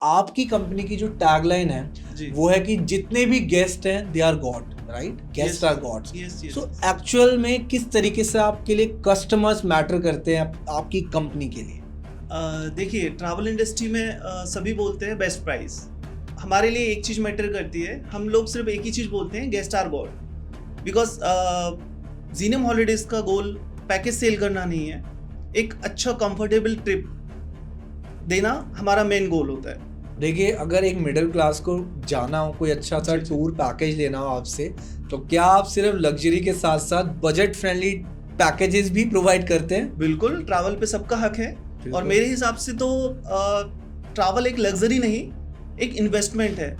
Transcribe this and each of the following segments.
आपकी कंपनी की जो टैगलाइन है जी वो है कि जितने भी गेस्ट हैं they are god, right? Guest are gods. Yes yes so actual में किस तरीके से आपके लिए कस्टमर्स मैटर करते हैं आपकी कंपनी के लिए? देखिए ट्रैवल इंडस्ट्री में सभी बोलते हैं बेस्ट प्राइस। हमारे लिए एक चीज़ मैटर करती है, हम लोग सिर्फ एक ही चीज़ बोलते हैं, guest are god. Because Jeenam holidays का गोल पैकेज सेल करना नहीं है, एक अच्छा कंफर्टेबल ट्रिप देना हमारा मेन गोल होता है। देखिए, अगर एक मिडिल क्लास को जाना हो, कोई अच्छा सा जी, जी। टूर पैकेज लेना हो आपसे, तो क्या आप सिर्फ लग्जरी के साथ साथ बजट फ्रेंडली पैकेजेस भी प्रोवाइड करते हैं? बिल्कुल, ट्रैवल पे सबका हक है। और बिल्कुल। मेरे हिसाब से तो ट्रैवल एक लग्जरी नहीं, एक इन्वेस्टमेंट है,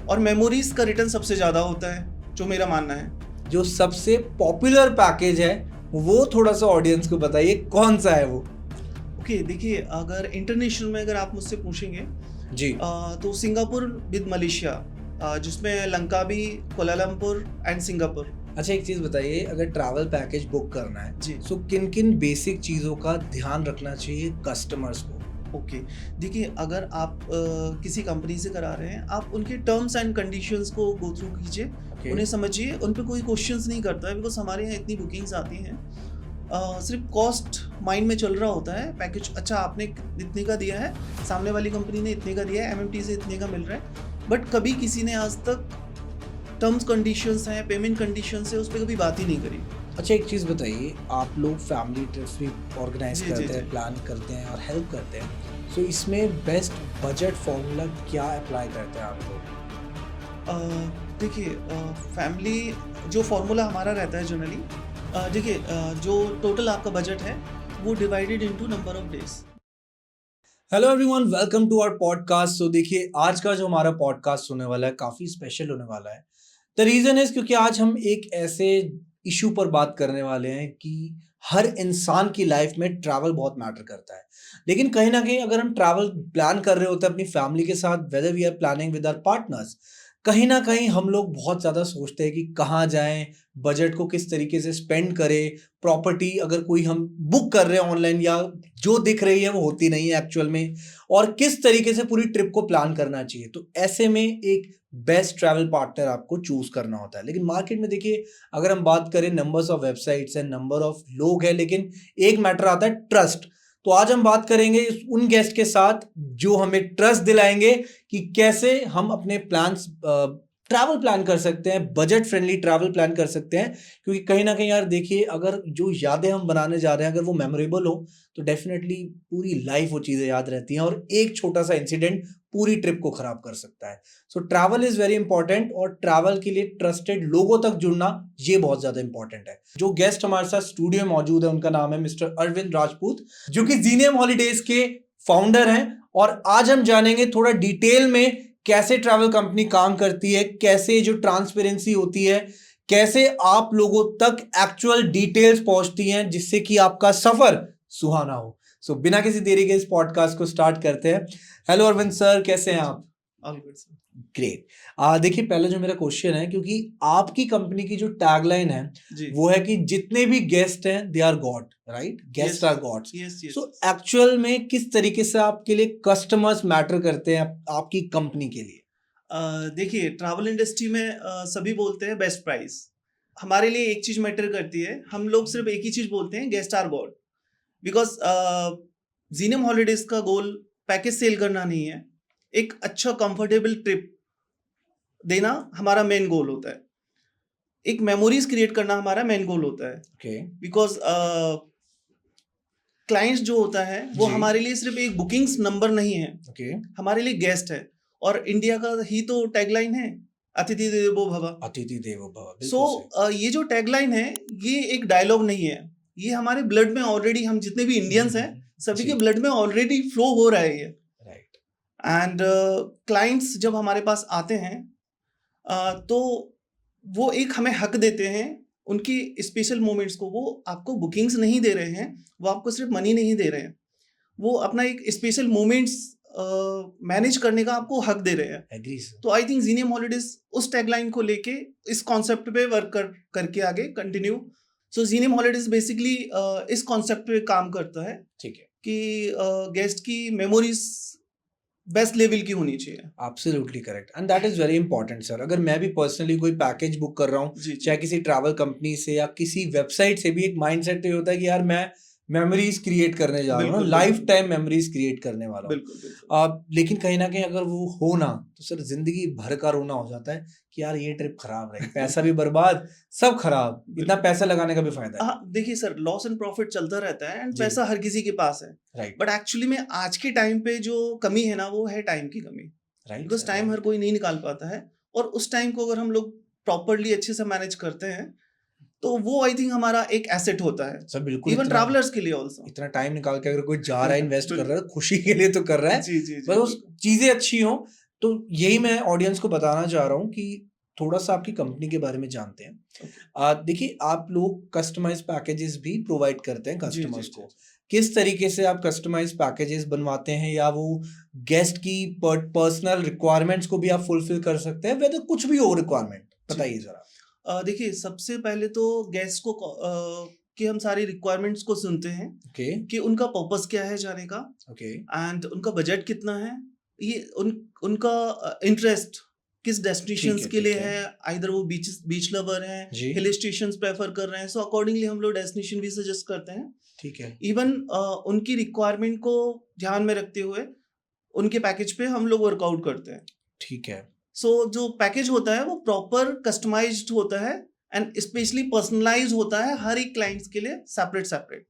और मेमोरीज का रिटर्न सबसे ज़्यादा होता है, जो मेरा मानना है। जो सबसे पॉपुलर पैकेज है वो थोड़ा सा ऑडियंस को बताइए, कौन सा है वो? ओके, देखिए अगर इंटरनेशनल में अगर आप मुझसे पूछेंगे जी। तो सिंगापुर विद मलेशिया, जिसमें लंकावी, कोलालमपुर एंड सिंगापुर। अच्छा, एक चीज़ बताइए, अगर ट्रैवल पैकेज बुक करना है जी। तो किन किन बेसिक चीज़ों का ध्यान रखना चाहिए कस्टमर्स को? ओके, देखिए अगर आप किसी कंपनी से करा रहे हैं, आप उनके टर्म्स एंड कंडीशंस को गो थ्रू कीजिए, ओके। उन्हें समझिए, उन पे कोई क्वेश्चंस नहीं करता है। बिकॉज हमारे यहाँ इतनी बुकिंग्स आती हैं, सिर्फ कॉस्ट माइंड में चल रहा होता है। पैकेज अच्छा आपने इतने का दिया है, सामने वाली कंपनी ने इतने का दिया है, एमएमटी से इतने का मिल रहा है, बट कभी किसी ने आज तक टर्म्स कंडीशंस हैं, पेमेंट कंडीशंस है, उस पर कभी बात ही नहीं करी। अच्छा, एक चीज़ बताइए, आप लोग फैमिली ट्रिप्स भी ऑर्गेनाइज जी, जी, करते हैं, जी। प्लान करते हैं और हेल्प करते हैं, सो इसमें बेस्ट बजट फॉर्मूला क्या अप्लाई करते हैं आप लोग? देखिए फैमिली जो फॉर्मूला हमारा रहता है जनरली, देखिए जो टोटल आपका बजट है वो divided into number of days. Hello everyone, welcome to our podcast. तो देखिए, आज का जो हमारा पॉडकास्ट होने वाला है काफ़ी स्पेशल होने वाला है। द रीज़न इज़ क्योंकि आज हम एक ऐसे इशू पर बात करने वाले हैं कि हर इंसान की लाइफ में ट्रैवल बहुत मैटर करता है। लेकिन कहीं न कहीं अगर हम ट्रैवल प्लान कर रहे होते हैं अपनी फैमिली के साथ, whether we are planning with our partners, कहीं न कहीं हम लोग बहुत ज़्यादा सोचते हैं कि कहाँ जाएँ, बजट को किस तरीके से स्पेंड करें, प्रॉपर्टी अगर कोई हम बुक कर रहे हैं ऑनलाइन या जो दिख रही है वो होती नहीं है एक्चुअल में, और किस तरीके से पूरी ट्रिप को प्लान करना चाहिए। तो ऐसे में एक बेस्ट ट्रैवल पार्टनर आपको चूज़ करना होता है। लेकिन मार्केट में देखिए, अगर हम बात करें, नंबर्स ऑफ वेबसाइट्स हैं, नंबर ऑफ लोग हैं, लेकिन एक मैटर आता है ट्रस्ट। तो आज हम बात करेंगे उन गेस्ट के साथ जो हमें ट्रस्ट दिलाएँगे कि कैसे हम अपने प्लान्स ट्रैवल प्लान कर सकते हैं, बजट फ्रेंडली ट्रैवल प्लान कर सकते हैं। क्योंकि कहीं न कहीं यार देखिए, अगर जो यादें हम बनाने जा रहे हैं अगर वो मेमोरेबल हो, तो डेफ़िनेटली पूरी लाइफ़ वो चीज़ें याद रहती हैं और एक छोटा-सा इंसिडेंट पूरी ट्रिप को खराब कर सकता है। सो ट्रैवल इज़ वेरी इंपॉर्टेंट और ट्रैवल के लिए ट्रस्टेड लोगों तक जुड़ना ये बहुत ज़्यादा इंपॉर्टेंट है। जो गेस्ट हमारे साथ स्टूडियो में मौजूद है उनका नाम है मिस्टर अरविंद राजपूत, जो कि ज़ीनियम हॉलिडेज़ के फाउंडर हैं, और आज हम जानेंगे थोड़ा डिटेल में कैसे ट्रैवल कंपनी काम करती है, कैसे जो ट्रांसपेरेंसी होती है, कैसे आप लोगों तक एक्चुअल डिटेल्स पहुंचती हैं जिससे कि आपका सफर सुहाना हो। सो बिना किसी देरी के इस पॉडकास्ट को स्टार्ट करते हैं। हेलो अरविंद सर, कैसे हैं आप? All good sir. ग्रेट। देखिए, पहले जो मेरा क्वेश्चन है, क्योंकि आपकी कंपनी की जो टैगलाइन है जी। वो है कि जितने भी गेस्ट हैं they are god, right? Guest are gods. Yes yes. So actual में किस तरीके से आपके लिए कस्टमर्स मैटर करते हैं आपकी कंपनी के लिए? देखिए ट्रैवल इंडस्ट्री में सभी बोलते हैं बेस्ट प्राइस। हमारे लिए एक चीज़ मैटर करती है, हम लोग सिर्फ एक ही चीज़ बोलते हैं, guest are god. Because Jeenam holidays का गोल पैकेज सेल करना नहीं है, एक अच्छा कंफर्टेबल ट्रिप देना हमारा मेन गोल होता है, एक मेमोरीज क्रिएट करना हमारा मेन गोल होता है। ओके। बिकॉज क्लाइंट्स जो होता है वो जी। हमारे लिए सिर्फ एक बुकिंग्स नंबर नहीं है, ओके। हमारे लिए गेस्ट है। और इंडिया का ही तो टैगलाइन है, अतिथि देवो भव। अतिथि देवो भव, सो बिल्कुल सही। ये जो टैगलाइन है, ये एक डायलॉग नहीं है, ये हमारे ब्लड में ऑलरेडी, हम जितने भी इंडियंस हैं सभी जी। के ब्लड में ऑलरेडी फ्लो हो रहा है ये। राइट। एंड क्लाइंट्स जब हमारे पास आते हैं, तो वो एक हमें हक देते हैं उनकी स्पेशल मोमेंट्स को। वो आपको बुकिंग्स नहीं दे रहे हैं, वो आपको सिर्फ मनी नहीं दे रहे हैं, वो अपना एक स्पेशल मोमेंट्स मैनेज करने का आपको हक दे रहे हैं। Agree sir. तो आई थिंक जीनियम हॉलीडेज उस टैगलाइन को लेके इस कॉन्सेप्ट पे वर्क करके आगे continue. So Genium holidays basically इस कॉन्सेप्ट पे काम करता है ठीक है। कि गेस्ट की मेमोरीज बेस्ट लेवल की होनी चाहिए। Absolutely correct and that is very important sir. अगर मैं भी पर्सनली कोई पैकेज बुक कर रहा हूँ, जी जी चाहे किसी ट्रैवल कंपनी से या किसी वेबसाइट से, भी एक माइंडसेट ये होता है कि यार मैं मेमोरीज क्रिएट करने जा रहा हूँ ना, बिल्कुल लाइफ बिल्कुल टाइम मेमोरीज क्रिएट करने वाला हूँ। बिल्कुल बिल्कुल लेकिन कहीं ना कहीं अगर वो हो ना, तो सर जिंदगी भर का रोना हो जाता है कि यार ये ट्रिप खराब रही, पैसा भी बर्बाद, सब खराब, इतना बिल्कुल। पैसा लगाने का भी फायदा है। हाँ देखिए सर, लॉस एंड प्रॉफिट चलता रहता है एंड जी पैसा हर किसी के पास है, राइट बट एक्चुअली में आज के टाइम पे जो कमी है ना, वो है टाइम की कमी। राइट बिकॉज सर टाइम हर कोई नहीं निकाल पाता है, और उस टाइम को अगर हम लोग प्रॉपरली अच्छे से मैनेज करते हैं तो वो आई थिंक हमारा एक एसेट होता है, सर बिल्कुल। इवन इतना ट्रैवलर्स के लिए ऑल्सो। इतना टाइम निकाल के अगर कोई जा रहा है, इन्वेस्ट कर रहा है, खुशी के लिए तो कर रहा है, जी जी बस जी उस बिल्कुल। चीजें अच्छी हो। तो यही मैं ऑडियंस को बताना चाह रहा हूँ कि थोड़ा सा आपकी कंपनी के बारे में जानते हैं। Okay. देखिए आप लोग कस्टमाइज पैकेजेस भी प्रोवाइड करते हैं जी जी कस्टमर्स जी को। किस तरीके से आप कस्टमाइज पैकेजेस बनवाते हैं, या वो गेस्ट की पर्सनल रिक्वायरमेंट्स को भी आप फुलफिल कर सकते हैं, वेदर कुछ भी हो रिक्वायरमेंट, जी। बताइए जरा। देखिए सबसे पहले तो गेस्ट को कि हम सारी रिक्वायरमेंट्स को सुनते हैं ओके कि उनका पर्पस क्या है जाने का, ओके एंड उनका बजट कितना है, ये उनका इंटरेस्ट किस डेस्टिनेशंस के लिए ठीक है है, आइदर वो बीच लवर हैं, जी हिल स्टेशंस प्रेफर कर रहे हैं, सो अकॉर्डिंगली हम लोग डेस्टिनेशन भी सजेस्ट करते हैं। ठीक है इवन उनकी रिक्वायरमेंट को ध्यान में रखते हुए उनके पैकेज पे हम लोग वर्कआउट करते हैं। ठीक है। सो जो पैकेज होता है वो प्रॉपर कस्टमाइज्ड होता है एंड स्पेशली पर्सनलाइज होता है हर एक क्लाइंट्स के लिए, सेपरेट सेपरेट।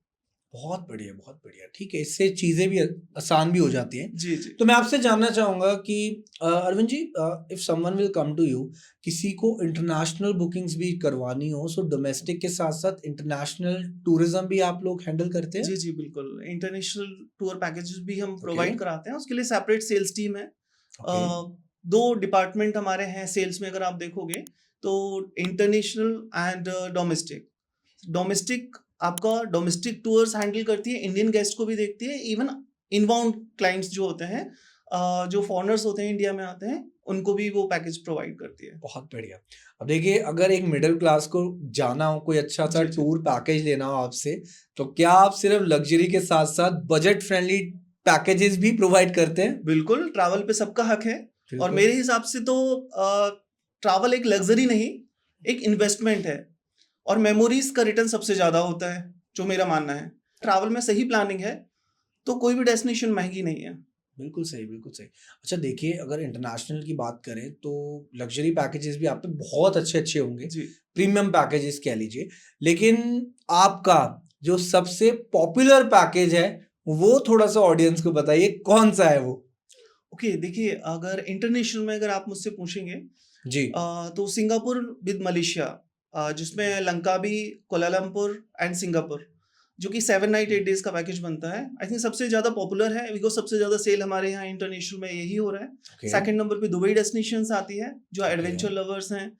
बहुत बढ़िया बहुत बढ़िया। ठीक है, इससे चीज़ें भी आसान भी हो जाती हैं। जी जी तो मैं आपसे जानना चाहूँगा कि Arvind ji, if someone will come to you, किसी को इंटरनेशनल बुकिंग्स भी करवानी हो, सो डोमेस्टिक के साथ साथ इंटरनेशनल टूरिज्म भी आप लोग हैंडल करते हैं? जी जी बिल्कुल, इंटरनेशनल टूर पैकेजेस भी हम ओके प्रोवाइड कराते हैं, उसके लिए सेपरेट सेल्स टीम है। ओके दो डिपार्टमेंट हमारे हैं सेल्स में, अगर आप देखोगे तो इंटरनेशनल एंड डोमेस्टिक। डोमेस्टिक आपका डोमेस्टिक टूर्स हैंडल करती है, इंडियन गेस्ट को भी देखती है, इवन इनबाउंड क्लाइंट्स जो होते हैं, जो फॉरेनर्स होते हैं इंडिया में आते हैं, उनको भी वो पैकेज प्रोवाइड करती है। बहुत बढ़िया। अब देखिए, अगर एक मिडिल क्लास को जाना हो, कोई अच्छा सा जी जी टूर पैकेज लेना हो आपसे, तो क्या आप सिर्फ लग्जरी के साथ साथ बजट फ्रेंडली पैकेजेस भी प्रोवाइड करते हैं? बिल्कुल, ट्रैवल पे सबका हक है, और बिल्कुल मेरे हिसाब से तो ट्रैवल एक लग्जरी नहीं, एक इन्वेस्टमेंट है, और मेमोरीज का रिटर्न सबसे ज्यादा होता है, जो मेरा मानना है। ट्रैवल में सही प्लानिंग है तो कोई भी डेस्टिनेशन महंगी नहीं है। बिल्कुल सही बिल्कुल सही। अच्छा देखिए, अगर इंटरनेशनल की बात करें तो लग्जरी पैकेजेस भी आप पे बहुत अच्छे अच्छे होंगे, जी। प्रीमियम पैकेजेस कह लीजिए, लेकिन आपका जो सबसे पॉपुलर पैकेज है, वो थोड़ा सा ऑडियंस को बताइए, कौन सा है वो? ओके देखिए, अगर इंटरनेशनल में अगर आप मुझसे पूछेंगे, जी तो सिंगापुर विद मलेशिया, जिसमें लंकावी, कोलालमपुर एंड सिंगापुर, जो कि 7 नाइट 8 डेज का पैकेज बनता है, आई थिंक सबसे ज़्यादा पॉपुलर है, बिकॉज सबसे ज़्यादा सेल हमारे यहाँ इंटरनेशनल में यही हो रहा है। ओके सेकंड नंबर पे दुबई डेस्टिनेशंस आती है, जो ओके एडवेंचर लवर्स हैं,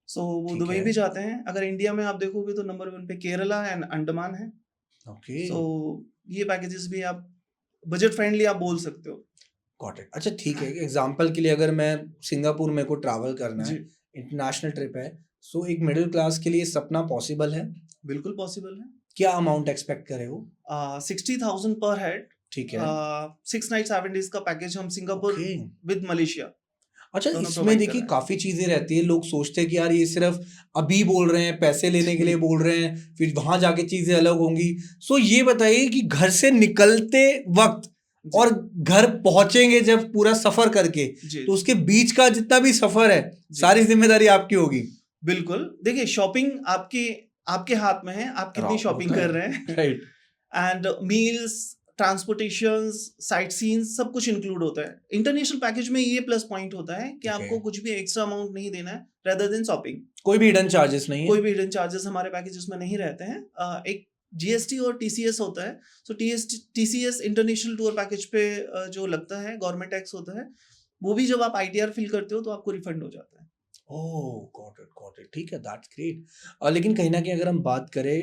सो वो ठीक दुबई है भी जाते हैं। अगर इंडिया में आप देखोगे तो नंबर 1 पे केरला एंड अंडमान है। ओके सो ये पैकेजेस भी आप बजट फ्रेंडली आप बोल सकते हो। Got it. अच्छा ठीक है, एग्जांपल के लिए अगर मैं सिंगापुर मेरे को ट्रैवल करना है, जी इंटरनेशनल ट्रिप है, सो एक मिडिल क्लास के लिए सपना पॉसिबल है? बिल्कुल पॉसिबल है। क्या अमाउंट एक्सपेक्ट करे वो? 60,000 पर हेड, ठीक है 6 नाइट 7 डेज का पैकेज हम सिंगापुर ओके। विद मलेशिया अच्छा, दोनों इसमें प्रोवाइड कर देखिए रहे हैं। काफ़ी चीज़ें रहती हैं, लोग सोचते हैं कि यार ये सिर्फ़ अभी बोल रहे हैं, पैसे लेने के लिए बोल रहे हैं, फिर वहाँ जाके चीज़ें अलग होंगी। सो ये बताइए कि घर से निकलते वक़्त जी और घर पहुँचेंगे जब पूरा सफ़र करके, जी तो उसके बीच का जितना भी सफ़र है, जी सारी ज़िम्मेदारी आपकी होगी। बिल्कुल। देखिए शॉपिंग आपके आपके हाथ में है, आप कितनी वो शॉपिंग तो है। कर रहे हैं। Right and meals, transportations, sightseeings सब कुछ इंक्लूड होता है। इंटरनेशनल पैकेज में ये प्लस पॉइंट होता है कि ओके। आपको कुछ भी एक्स्ट्रा अमाउंट नहीं देना है, रेदर देन शॉपिंग। कोई भी हिडन चार्जेस नहीं है? कोई भी हिडन चार्जेस हमारे पैकेजेस में नहीं रहते हैं। एक जीएसटी और टीसीएस होता है। सो टीसीएस इंटरनेशनल टूर पैकेज पे जो लगता है, गवर्नमेंट टैक्स होता है, वो भी जब आप आईटीआर फिल करते हो तो आपको रिफंड हो जाता है। ओह! गॉट इट, ठीक है, दैट्स ग्रेट। लेकिन कहीं न कहीं अगर हम बात करें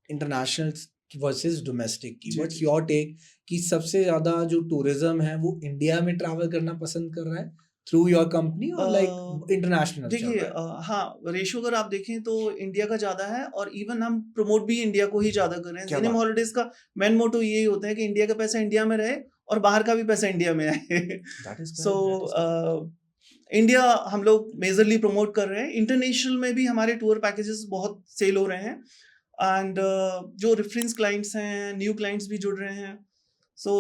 इंटरनेशनल वर्सेस डोमेस्टिक की, जी व्हाट्स जी योर टेक कि सबसे ज़्यादा जो टूरिज़्म है वो इंडिया में ट्रैवल करना पसंद कर रहा है थ्रू योर कंपनी, और लाइक इंटरनेशनल चल देखिए, रहा है? हाँ रेशियो अगर आप देखें तो इंडिया का ज़्यादा है, और इवन हम प्रमोट भी इंडिया को ही ज़्यादा कर रहे हैं। क्या जिनेम बात! हॉलीडेज का मेन मोटो यही होता है कि इंडिया का पैसा इंडिया में रहे और बाहर का भी पैसा इंडिया में आए। That is so correct, that is India हम लोग मेजरली प्रमोट कर रहे हैं, इंटरनेशनल में भी हमारे टूर पैकेजेस बहुत सेल हो रहे हैं, एंड जो रेफरेंस क्लाइंट्स हैं, न्यू क्लाइंट्स भी जुड़ रहे हैं, सो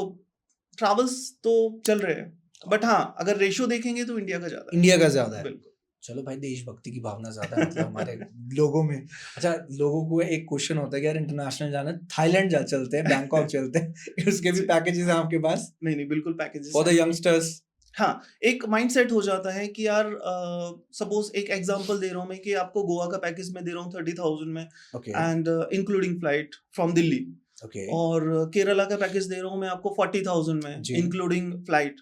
ट्रैवल्स तो चल रहे हैं, बट हाँ अगर रेशियो देखेंगे तो इंडिया का ज्यादा है। इंडिया का ज्यादा है। बिल्कुल। चलो भाई, देशभक्ति की भावना ज्यादा है मतलब हमारे लोगों में। अच्छा, लोगों को एक क्वेश्चन होता है कि यार इंटरनेशनल जाना, थाईलैंड चलते हैं, बैंकॉक चलते हैं, उसके भी पैकेजेस हैं आपके पास नहीं बिल्कुल पैकेजेस फॉर द यंगस्टर्स? हाँ, एक माइंडसेट हो जाता है कि यार सपोज एक एग्जांपल दे रहा हूँ मैं कि आपको गोवा का पैकेज मैं दे रहा हूँ 30,000 में, okay and including flight from Delhi, okay और केरला का पैकेज दे रहा हूँ मैं आपको 40,000 में जी। Including flight.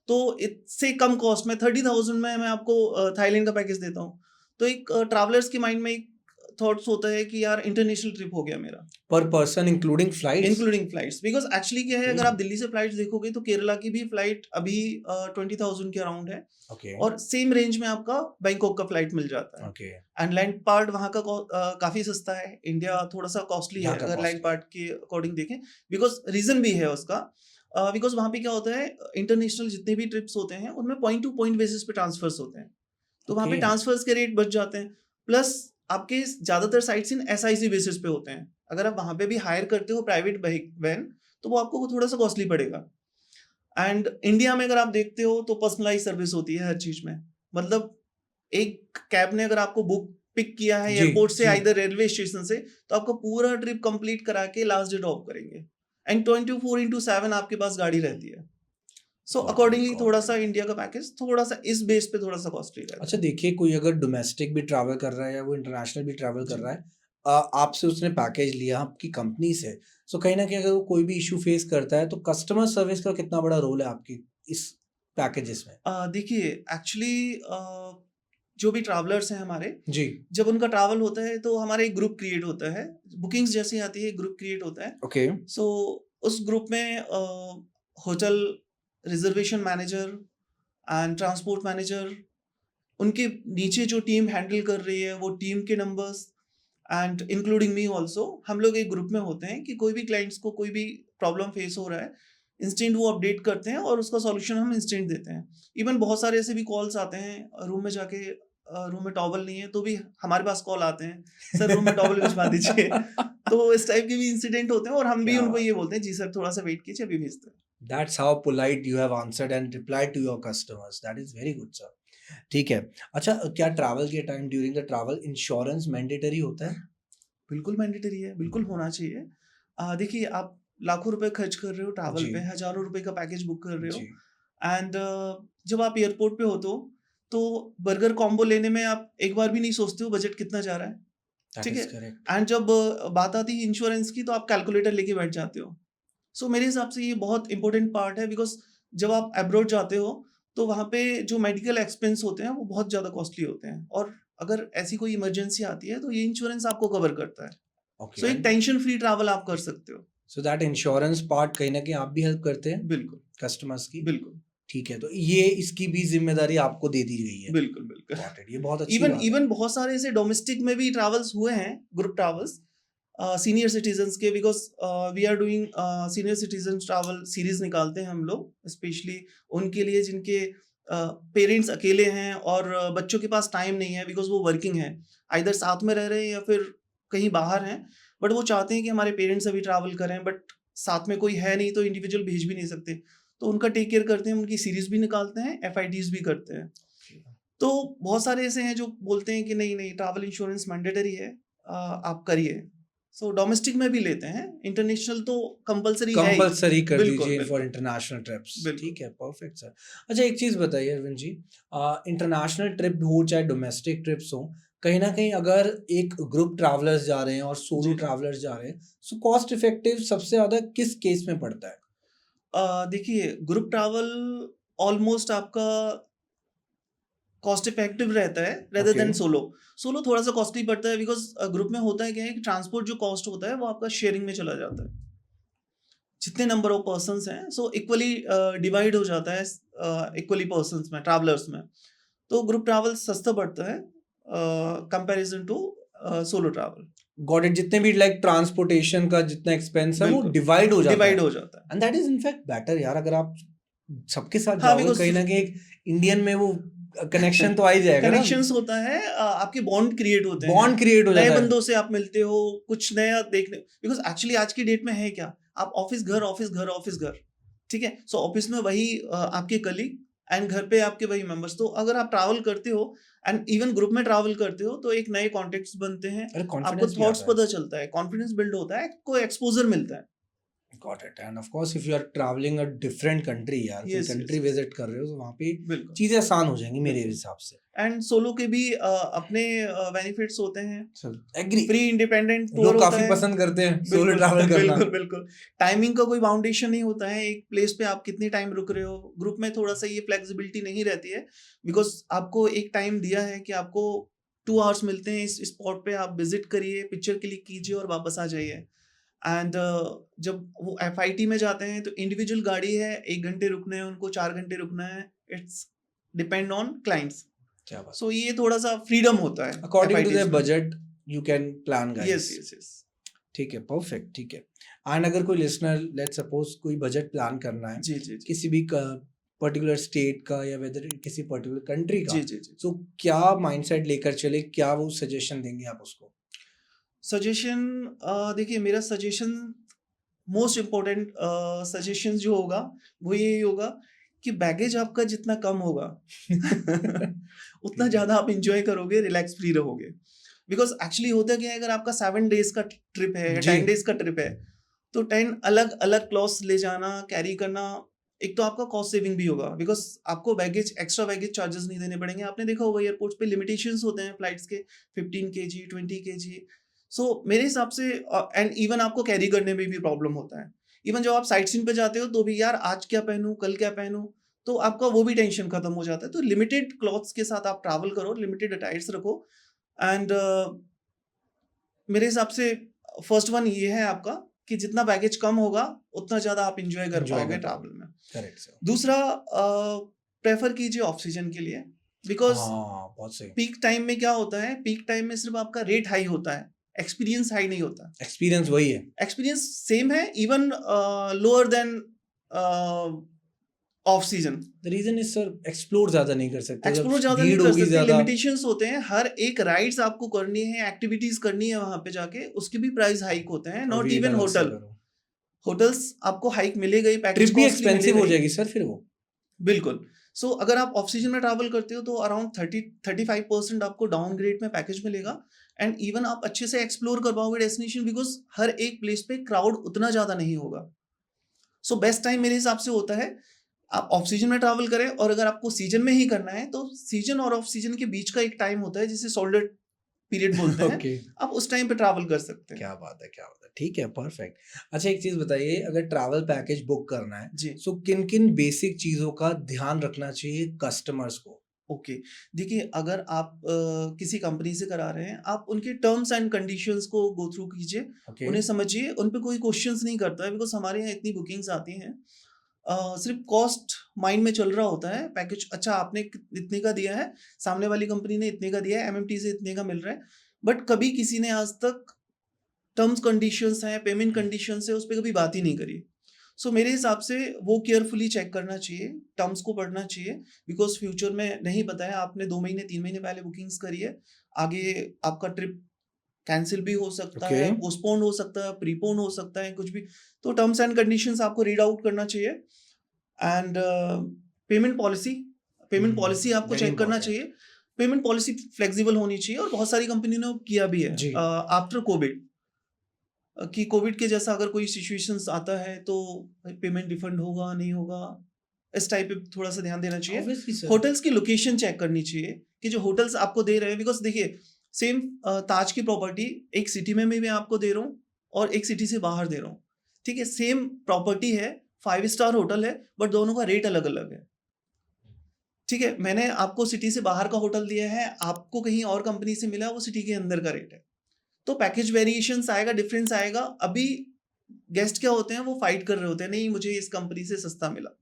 तो इससे कम कॉस्ट में 30,000 में मैं आपको थाईलैंड का पैकेज देता हूँ। तो एक ट्रैवलर्स के माइंड में एक थॉट्स होता है कि यार इंटरनेशनल ट्रिप हो गया मेरा, पर person including flights? Including flights, because actually क्या है, Okay. अगर आप दिल्ली से फ्लाइट्स देखोगे तो केरला की भी फ्लाइट अभी 20,000 के अराउंड है, ओके और सेम रेंज में आपका बैंकॉक का फ्लाइट मिल जाता है, ओके एंड लैंड पार्ट वहाँ का काफी सस्ता है। इंडिया थोड़ा सा कॉस्टली है यहाँ का अगर लैंड costly पार्ट के अकॉर्डिंग देखें, बिकॉज रीजन भी है उसका, बिकॉज वहाँ पे क्या होता है, इंटरनेशनल जितने भी ट्रिप्स होते हैं उनमें पॉइंट टू पॉइंट बेसिस पे ट्रांसफर्स होते हैं, तो वहाँ पे Okay. ट्रांसफर्स के रेट बच जाते हैं, प्लस आपके ज्यादातर साइट्स इन SIC बेसिस पे होते हैं। अगर आप वहाँ पे भी हायर करते हो प्राइवेट वैन तो वो आपको थोड़ा सा कॉस्टली पड़ेगा। एंड इंडिया में अगर आप देखते हो तो पर्सनलाइज सर्विस होती है हर चीज में, मतलब एक कैब ने अगर आपको बुक पिक किया है जी, एयरपोर्ट से, जी। इधर रेलवे स्टेशन से, तो आपको पूरा ट्रिप कंप्लीट करा के लास्ट डे ड्रॉप करेंगे, एंड 24/7 आपके पास गाड़ी रहती है। सो Got it, अकॉर्डिंगली got थोड़ा it. सा इंडिया का पैकेज थोड़ा सा इस बेस पे थोड़ा सा कॉस्टली रहता अच्छा है। देखिए, कोई अगर डोमेस्टिक भी ट्रैवल कर रहा है या वो इंटरनेशनल भी ट्रैवल कर जी। रहा है, आपसे उसने पैकेज लिया आपकी कंपनी से, सो कहीं ना कहीं अगर वो कोई भी इशू फेस करता है तो कस्टमर सर्विस का कितना बड़ा रोल है आपकी इस पैकेजेस में? देखिए एक्चुअली जो भी ट्रैवलर्स हैं हमारे, जी जब उनका ट्रैवल होता है तो हमारा एक ग्रुप क्रिएट होता है, बुकिंग्स जैसी आती है ग्रुप क्रिएट होता है। ओके सो उस ग्रुप में hotel reservation manager and transport manager, उनके नीचे जो टीम हैंडल कर रही है वो टीम के numbers, and including me also, हम लोग एक ग्रुप में होते हैं कि कोई भी क्लाइंट्स को कोई भी प्रॉब्लम फेस हो रहा है, इंस्टेंट वो अपडेट करते हैं और उसका सॉल्यूशन हम इंस्टेंट देते हैं। इवन बहुत सारे ऐसे भी कॉल्स आते हैं रूम में जाके, रूम में टॉवल नहीं है तो भी हमारे पास कॉल आते हैं, सर रूम में टॉवल भिजवा दीजिए। तो इस टाइप के भी इंसिडेंट होते हैं और हम भी क्या उनको बात ये बोलते हैं जी सर थोड़ा सा वेट कीजिए अभी भेजते हैं। That's how polite you have answered and replied to your customers. That is very good, sir. ठीक है। अच्छा, क्या ट्रैवल के time during the travel insurance mandatory होता है? बिल्कुल मैंडेटरी है, बिल्कुल होना चाहिए। देखिए आप लाखों रुपए खर्च कर रहे हो ट्रैवल जी पे, हज़ारों रुपए का पैकेज बुक कर रहे हो, जी एंड जब आप एयरपोर्ट पे होते हो, तो बर्गर कॉम्बो लेने में आप एक बार भी नहीं सोचते हो बजट कितना जा रहा है, दैट ठीक इज है? करेक्ट। एंड जब बात आती है इंश्योरेंस की तो आप कैलकुलेटर लेके बैठ जाते हो। सो मेरे हिसाब से ये बहुत इंपॉर्टेंट पार्ट है, बिकॉज़ जब आप अब्रॉड जाते हो, तो वहाँ पे जो मेडिकल एक्सपेंस होते हैं वो बहुत ज़्यादा कॉस्टली होते हैं, और अगर ऐसी कोई इमरजेंसी आती है तो ये इंश्योरेंस आपको कवर करता है। ओके सो एक एंड टेंशन फ्री ट्रैवल आप कर सकते हो। सो दैट इंश्योरेंस पार्ट कहीं ना कहीं आप भी हेल्प करते हैं बिल्कुल, कस्टमर्स की? बिल्कुल, ठीक है, तो ये इसकी भी जिम्मेदारी आपको दे दी गई है। बिल्कुल, बिल्कुल। गॉट इट, ये बहुत अच्छी इवन बात है। इवन बहुत सारे ऐसे डोमेस्टिक में भी ट्रैवल्स हुए हैं, ग्रुप ट्रैवल्स सीनियर सिटीजन्स के, because we are doing senior citizens travel series निकालते हैं हम लोग, स्पेशली उनके लिए जिनके पेरेंट्स अकेले हैं और बच्चों के पास टाइम नहीं है बिकॉज़ वो वर्किंग हैं, आइदर साथ में रह रहे हैं या फिर कहीं बाहर हैं, बट वो चाहते हैं कि हमारे पेरेंट्स अभी ट्रैवल करें, बट साथ में कोई है नहीं तो इंडिविजुअल भेज भी नहीं सकते। तो उनका टेक केयर करते हैं, उनकी सीरीज़ भी निकालते हैं, एफआईडीज़ भी करते हैं। तो बहुत सारे ऐसे हैं जो बोलते हैं कि नहीं ट्रैवल इंश्योरेंस मैंडेटरी है, आप करिए। सो डोमेस्टिक में भी लेते हैं, इंटरनेशनल तो कंपलसरी है ही। कंपल्सरी कर बिल्कुल, दीजिए फॉर बिल्कुल, इंटरनेशनल ट्रिप्स। बिल्कुल। ठीक है, परफेक्ट सर। अच्छा एक चीज बताइए अरविंद जी, इंटरनेशनल ट्रिप हो चाहे डोमेस्टिक ट्रिप्स हो, कहीं ना कहीं अगर एक ग्रुप ट्रैवलर्स जा रहे हैं और सोलो जी। ट्रैवलर्स जा रहे हैं, सो कॉस्ट इफेक्टिव सबसे ज्यादा किस केस में पड़ता है? देखिए ग्रुप ट्रैवल ऑलमोस्ट आपका कॉस्ट इफेक्टिव रहता है rather okay than solo. Solo थोड़ा सा कॉस्टली पड़ता है बिकॉज ग्रुप में होता है क्या है कि ट्रांसपोर्ट जो कॉस्ट होता है वो आपका शेयरिंग में चला जाता है, जितने नंबर ऑफ पर्सन्स हैं सो इक्वली डिवाइड हो जाता है इक्वली पर्सन्स में, ट्रैवलर्स में। तो ग्रुप ट्रैवल सस्ता पड़ता है comparison to solo travel. Got it. जितने भी लाइक ट्रांसपोर्टेशन का जितना एक्सपेंस है वो बिल्कुल डिवाइड हो जाता है, डिवाइड हो जाता है। And that is in fact better यार। अगर आप सबके साथ हाँ जाओगे बिकॉज कहीं ना कहीं एक इंडियन में वो कनेक्शन तो आ ही जाएगा ना, कनेक्शंस होता है, आपके बॉन्ड क्रिएट होते हैं, बॉन्ड क्रिएट हो नए जाता है। बंदों से आप मिलते हो, कुछ नया देखने, बिकॉज एक्चुअली आज की डेट में है क्या, आप ऑफिस घर ऑफिस घर ऑफिस घर, ठीक है। सो ऑफिस में वही आपके कलीग एंड घर पे आपके वही मेंबर्स। तो अगर आप ट्रैवल करते हो एंड इवन ग्रुप में ट्रैवल करते हो तो एक नए कॉन्टेक्ट्स बनते हैं, अरे आपको कॉन्फिडेंस भी थॉट्स आता है। पता चलता है, कॉन्फिडेंस बिल्ड होता है, को एक्सपोजर मिलता है। Got it. And of course if you are travelling a different country यार, कोई यस कंट्री यस विजिट कर रहे हो तो वहाँ पे बिल्कुल चीजें आसान हो जाएंगी मेरे बिल्कुल। हिसाब से। एंड सोलो के भी अपने बेनिफिट्स होते हैं। एग्री। फ्री इंडिपेंडेंट टूर लोग होता काफी है। पसंद करते हैं सोलो बिल्कुल ट्रैवल करना। बिल्कुल बिल्कुल। टाइमिंग का कोई बाउंडेशन नहीं होता है, एक प्लेस पे आप कितनी टाइम रुक रहे हो। ग्रुप में थोड़ा सा ये फ्लेक्सिबिलिटी नहीं रहती है, बिकॉज आपको एक टाइम दिया है कि आपको 2 आवर्स मिलते हैं, इस स्पॉट पे आप विजिट करिए, पिक्चर क्लिक कीजिए और वापस आ जाइए। एंड जब वो FIT में जाते हैं तो इंडिविजुअल गाड़ी है, 1 घंटे रुकना है उनको, 4 घंटे रुकना है, इट्स डिपेंड ऑन क्लाइंट्स। क्या बात। सो ये थोड़ा सा फ्रीडम होता है अकॉर्डिंग टू FITs देयर में। Budget you can plan yes guys. Yes yes ठीक है, परफेक्ट, ठीक है। एंड अगर कोई लिसनर लेट्स सपोज कोई बजट प्लान करना है जी जी जी किसी भी पर्टिकुलर स्टेट का या वेदर किसी पर्टिकुलर कंट्री का, जी जी जी। तो क्या माइंडसेट लेकर चले, क्या वो सजेशन देंगे आप उसको? सजेशन, देखिए मेरा सजेशन, मोस्ट इम्पोर्टेंट सजेशन जो होगा वो यही होगा कि बैगेज आपका जितना कम होगा उतना ज़्यादा आप इंजॉय करोगे, रिलैक्स फ्री रहोगे। बिकॉज एक्चुअली होता क्या है, अगर आपका 7 days का ट्रिप है या जी। 10 days का ट्रिप है तो 10 अलग अलग क्लॉथ्स ले जाना, कैरी करना, एक तो आपका कॉस्ट सेविंग भी होगा, बिकॉज आपको बैगेज एक्स्ट्रा बैगेज चार्जेस नहीं देने पड़ेंगे। आपने देखा होगा एयरपोर्ट्स पे लिमिटेशंस होते हैं फ्लाइट्स के, 15 kg 20 kg। सो मेरे हिसाब से, एंड इवन आपको कैरी करने में भी प्रॉब्लम होता है। इवन जब आप साइट सीन पे जाते हो तो भी यार आज क्या पहनूं, कल क्या पहनूं, तो आपका वो भी टेंशन खत्म हो जाता है। तो लिमिटेड क्लॉथ्स के साथ आप ट्रैवल करो, लिमिटेड अटायर्स रखो। एंड मेरे हिसाब से फर्स्ट वन ये है आपका कि जितना बैगेज कम होगा उतना ज्यादा आप इंजॉय कर Enjoy पाओगे कर पाओगे। ट्रैवल में। Correct sir. दूसरा, प्रेफर कीजिए ऑफ सीजन के लिए, बिकॉज हाँ, बहुत सही। पीक टाइम में क्या होता है, पीक टाइम में सिर्फ आपका रेट हाई होता है, एक्सपीरियंस हाई नहीं होता। एक्सपीरियंस वही है। एक्सपीरियंस सेम है, even lower than off season. The reason is sir explore ज्यादा नहीं कर सकते, जब एक्सप्लोर ज्यादा नहीं भीड़ कर होगी सकते, ज्यादा। लिमिटेशंस होते हैं, हर एक राइड्स आपको करनी है, एक्टिविटीज करनी है वहां पे जाके, उसके भी प्राइस हाइक होते हैं। नॉट वेट इवन अलग से होटल, करो, होटल्स आपको हाइक मिलेगा ही, पैकेज ट्रिप भी कॉस्टली एक्सपेंसिव मिलेगा हो ही। जाएगी सर फिर वो। बिल्कुल। सो अगर आप ऑफ सीजन में ट्रैवल करते हो तो अराउंड 35% आपको डाउनग्रेड में पैकेज मिलेगा। एंड इवन आप अच्छे से एक्सप्लोर कर पाओगे डेस्टिनेशन, बिकॉज हर एक प्लेस पे क्राउड उतना ज्यादा नहीं होगा। सो बेस्ट टाइम मेरे हिसाब से होता है आप ऑफ सीजन में ट्रैवल करें, और अगर आपको सीजन में ही करना है तो सीजन और ऑफ सीजन के बीच का एक टाइम होता है जिसे सोल्डर पीरियड बोलते हैं। ओके। आप उस टाइम पे ट्रैवल कर सकते हैं। क्या बात है, क्या बात है, ठीक है, परफेक्ट। अच्छा एक चीज बताइए, अगर ट्रैवल पैकेज बुक करना है जी सो किन किन बेसिक चीजों का ध्यान रखना चाहिए कस्टमर्स को? ओके। देखिए अगर आप किसी कंपनी से करा रहे हैं, आप उनके टर्म्स एंड कंडीशंस को गो थ्रू कीजिए, ओके। उन्हें समझिए, उन पे कोई क्वेश्चंस नहीं करता है, बिकॉज हमारे यहाँ इतनी बुकिंग्स आती हैं, सिर्फ कॉस्ट माइंड में चल रहा होता है। पैकेज अच्छा आपने इतने का दिया है, सामने वाली कंपनी ने इतने का दिया है, MMT से इतने का मिल रहा है, बट कभी किसी ने आज तक टर्म्स कंडीशंस हैं, पेमेंट कंडीशंस है, उस पर कभी बात ही नहीं करी। सो मेरे हिसाब से वो केयरफुली चेक करना चाहिए, टर्म्स को पढ़ना चाहिए, बिकॉज फ्यूचर में नहीं पता है, आपने 2 महीने 3 महीने पहले बुकिंग्स करी है, आगे आपका ट्रिप कैंसिल भी हो सकता है, Okay. पोस्टपोन हो सकता है, प्रीपोन हो सकता है, कुछ भी। तो टर्म्स एंड कंडीशंस आपको रीड आउट करना चाहिए। And payment policy, payment policy आपको Very चेक करना important. चाहिए। पेमेंट पॉलिसी फ्लेक्सिबल होनी चाहिए, और बहुत सारी कंपनी ने किया भी है जी। आफ्टर कोविड, कि कोविड के जैसा अगर कोई सिचुएशंस आता है तो पेमेंट रिफंड होगा नहीं होगा, इस टाइप पे थोड़ा सा ध्यान देना चाहिए। Obviously, sir. होटल्स की लोकेशन चेक करनी चाहिए कि जो होटल्स आपको दे रहे हैं, बिकॉज देखिए सेम ताज की प्रॉपर्टी एक सिटी में मैं आपको दे रहा हूँ और एक सिटी से बाहर दे रहा हूँ, ठीक है, सेम प्रॉपर्टी है, 5 स्टार होटल है, बट दोनों का रेट अलग अलग है। ठीक है, मैंने आपको सिटी से बाहर का होटल दिया है, आपको कहीं और कंपनी से मिला, वो सिटी के अंदर का रेट है, तो पैकेज वेरिएशंस आएगा, डिफरेंस आएगा। अभी गेस्ट क्या होते हैं, वो फाइट कर रहे होते हैं, नहीं मुझे इस कंपनी से सस्ता मिला।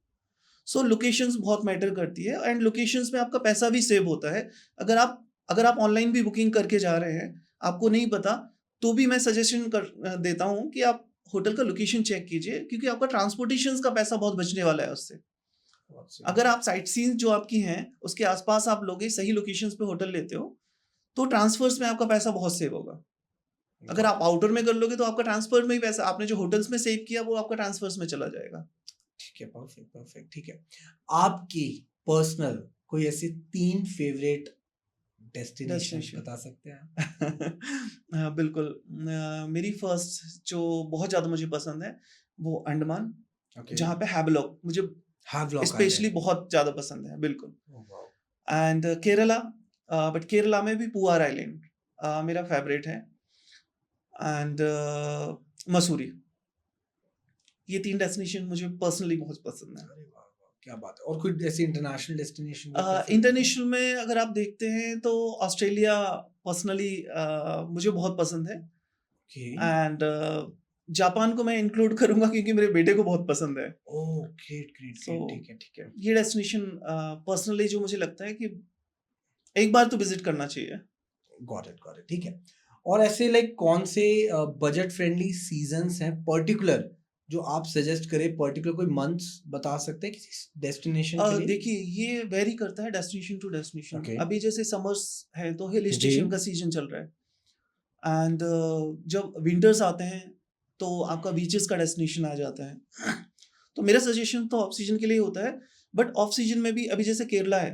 सो लोकेशंस बहुत मैटर करती है, एंड लोकेशंस में आपका पैसा भी सेव होता है। अगर आप ऑनलाइन भी बुकिंग करके जा रहे हैं, आपको नहीं पता, तो भी मैं सजेशन देता हूँ कि आप होटल का लोकेशन चेक कीजिए, क्योंकि आपका ट्रांसपोर्टेशन का पैसा बहुत बचने वाला है उससे। अगर आप साइट सीन जो आपकी हैं उसके आसपास आप लोगे, सही लोकेशंस पे होटल लेते हो, तो ट्रांसफर्स में आपका पैसा बहुत सेव होगा। अगर आप आउटर में कर लोगे तो आपका ट्रांसफर में ही पैसा, आपने जो होटल्स में सेव किया वो आपका ट्रांसफर्स में चला जाएगा। ठीक है, परफेक्ट परफेक्ट। ठीक है, आपकी पर्सनल कोई ऐसी 3 फेवरेट डेस्टिनेशन डेस्टिनेशन बता सकते हैं आप? हाँ, बिल्कुल। मेरी फर्स्ट जो बहुत ज़्यादा मुझे पसंद है वो अंडमान, ओके, जहाँ पे हैवलॉक मुझे हैवलॉक स्पेशली आइलैंड। बहुत ज़्यादा पसंद है, बिल्कुल। Oh wow! And Kerala, but Kerala में भी पुआर आइलैंड मेरा फेवरेट है, एंड मसूरी। ये 3 डेस्टिनेशन मुझे पर्सनली बहुत पसंद है। अरे वाह, वाह! क्या बात है। और कोई ऐसी इंटरनेशनल डेस्टिनेशन का प्रेफर करते हैं? इंटरनेशनल में अगर आप देखते हैं तो ऑस्ट्रेलिया पर्सनली मुझे बहुत पसंद है, ओके, एंड जापान को मैं इंक्लूड करूंगा क्योंकि मेरे बेटे को बहुत पसंद है। Oh great great so great, ठीक है ठीक है। ये डेस्टिनेशन पर्सनली जो मुझे लगता है कि एक बार तो विजिट करना चाहिए। गॉट इट, ठीक है। और ऐसे लाइक कौन से बजट फ्रेंडली सीजन्स हैं पर्टिकुलर जो आप सजेस्ट करें, पर्टिकुलर कोई मंथ्स बता सकते हैं किसी डेस्टिनेशन के लिए? देखिए, ये वेरी करता है डेस्टिनेशन टू डेस्टिनेशन। ओके, अभी जैसे समर्स है तो हिल जी, स्टेशन का सीजन चल रहा है, एंड जब विंटर्स आते हैं तो आपका बीचेस का डेस्टिनेशन आ जाता है। तो मेरा सजेशन तो ऑफ सीजन के लिए होता है, बट ऑफ सीजन में भी अभी जैसे केरला है,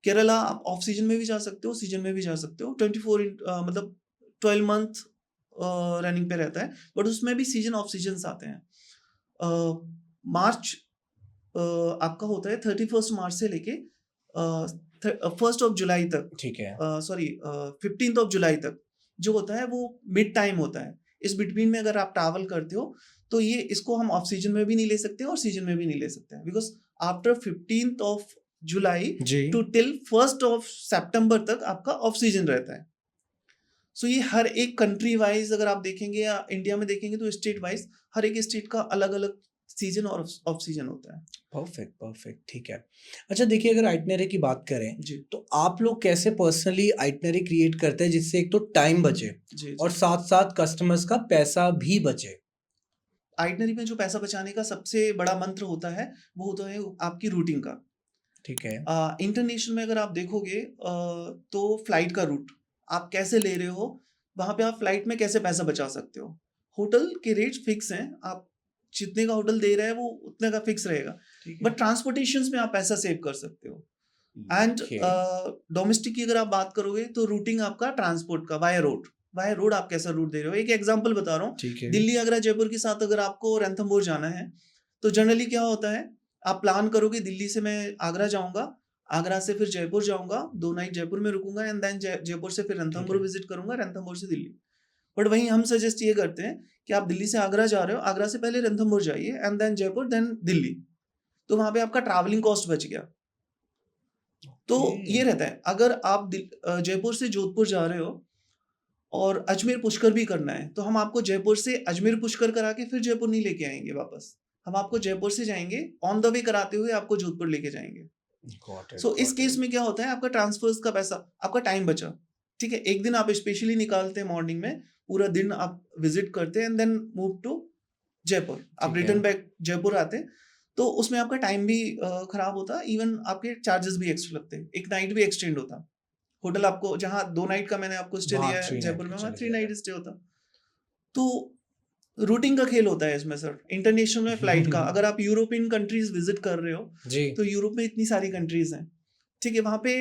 केरला आप ऑफ सीजन में भी जा सकते हो, सीजन में भी जा सकते हो। मतलब 12 मंथ रनिंग पे रहता है, बट उसमें भी सीजन ऑफ सीजन आते हैं। मार्च आपका होता है 31 मार्च से लेके 1 जुलाई तक, ठीक है, सॉरी 15 जुलाई तक जो होता है वो मिड टाइम होता है। इस बिटवीन में अगर आप ट्रैवल करते हो तो ये इसको हम ऑफ सीजन में भी नहीं ले सकते और सीजन में भी नहीं ले सकते हैं, because after 15 July ji, to till 1 सितंबर तक आपका ऑफ सीजन रहता है। सो ये हर एक कंट्री वाइज अगर आप देखेंगे या इंडिया में देखेंगे तो स्टेट वाइज हर एक स्टेट का अलग अलग सीजन और ऑफ सीजन होता है। परफेक्ट परफेक्ट, ठीक है। अच्छा देखिए, अगर आइटनरी की बात करें जी तो आप लोग कैसे पर्सनली आइटनरी क्रिएट करते हैं जिससे एक तो टाइम बचे जी और जी। साथ साथ कस्टमर्स का पैसा भी बचे? आइटनरी में जो पैसा बचाने का सबसे बड़ा मंत्र होता है वो होता है आपकी रूटिंग का। ठीक है, इंटरनेशनल में अगर आप देखोगे तो फ्लाइट का रूट आप कैसे ले रहे हो, वहां पे आप फ्लाइट में कैसे पैसा बचा सकते हो। होटल के रेट्स फिक्स हैं, आप जितने का होटल दे रहे हैं वो उतने का फिक्स रहेगा, ठीक है, बट ट्रांसपोर्टेशन में आप पैसा सेव कर सकते हो। एंड ओके, डोमेस्टिक की अगर आप बात करोगे तो रूटिंग आपका ट्रांसपोर्ट का वाया रोड आप कैसा रूट दे रहे हो। एक एग्जांपल बता रहा हूँ, ठीक है, दिल्ली आगरा जयपुर के साथ अगर आपको रणथंभौर जाना है तो जनरली क्या होता है, आप प्लान करोगे दिल्ली से मैं आगरा जाऊंगा, आगरा से फिर जयपुर जाऊंगा, 2 नाइट जयपुर में रुकूंगा, एंड देन जयपुर से फिर ठीक रणथंभौर है, विजिट करूंगा, रणथंभौर से दिल्ली। बट वहीं हम सजेस्ट ये करते हैं कि आप दिल्ली से आगरा जा रहे हो, आगरा से पहले रणथंभौर जाइए and then Jaipur then Delhi, तो वहां पे आपका ट्रैवलिंग कॉस्ट बच गया। तो ओके, ये रहता है, अगर आप जयपुर से जोधपुर जा रहे हो और अजमेर पुष्कर भी करना है तो हम आपको जयपुर से अजमेर पुष्कर करा के फिर जयपुर नहीं लेके आएंगे वापस, हम आपको जयपुर से जाएंगे ऑन द वे कराते हुए आपको जोधपुर लेके जाएंगे। सो इस गॉट केस इट, में क्या होता है, आपका ट्रांसफर्स का पैसा, आपका टाइम बचा। ठीक है, एक दिन आप स्पेशली निकालते हैं मॉर्निंग में, पूरा दिन आप विजिट करते हैं and then move to Jaipur, आप ठीक है, रिटर्न बैक जयपुर आते हैं, तो उसमें आपका टाइम भी खराब होता, इवन आपके चार्जेस भी एक्स्ट्रा लगते हैं, एक नाइट भी एक्सटेंड होता। होटल आपको जहाँ 2 नाइट का मैंने आपको स्टे वहाँ दिया है 3 नाइट जयपुर में, का वहाँ चले 3 नाइट जाएगा। स्टे होता। तो रूटिंग का खेल होता है इसमें सर, इंटरनेशनल में फ्लाइट का। अगर आप यूरोपियन कंट्रीज विजिट कर रहे हो जी, तो यूरोप में इतनी सारी कंट्रीज हैं, ठीक है, वहाँ पे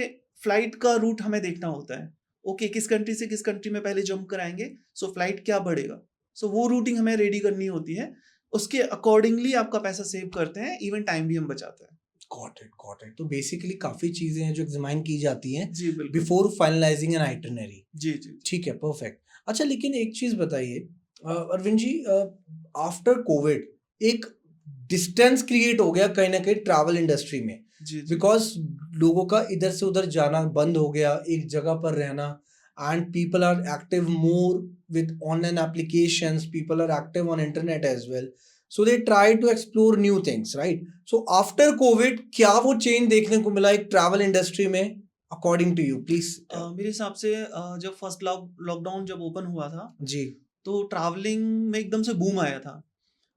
फ्लाइट का रूट हमें देखना होता है। ओके, किस कंट्री से किस कंट्री में पहले जंप कराएंगे, सो फ्लाइट क्या बढ़ेगा, सो वो रूटिंग हमें रेडी करनी होती है, उसके अकॉर्डिंगली आपका पैसा सेव करते हैं, इवन टाइम भी हम बचाते हैं। Got it. तो बेसिकली काफी चीजें हैं जो एग्जामिन की जाती हैं जी बिल्कुल। Before finalising an itinerary. जी जी जी। ठीक है, परफेक्ट। अच्छा लेकिन एक चीज बताइए अरविंद जी, आफ्टर कोविड एक डिस्टेंस क्रिएट हो गया कहीं ना कहीं ट्रैवल इंडस्ट्री में, जी जी बिकॉज लोगों का इधर से उधर जाना बंद हो गया, एक जगह पर रहना, and people are active more with online applications, people are active on internet as well, so they try to explore new things, right? So after COVID क्या वो चेंज देखने को मिला एक ट्रैवल इंडस्ट्री में? According to you please? मेरे हिसाब से जब फर्स्ट लॉकडाउन जब ओपन हुआ था जी। तो ट्रैवलिंग में एकदम से बूम आया था।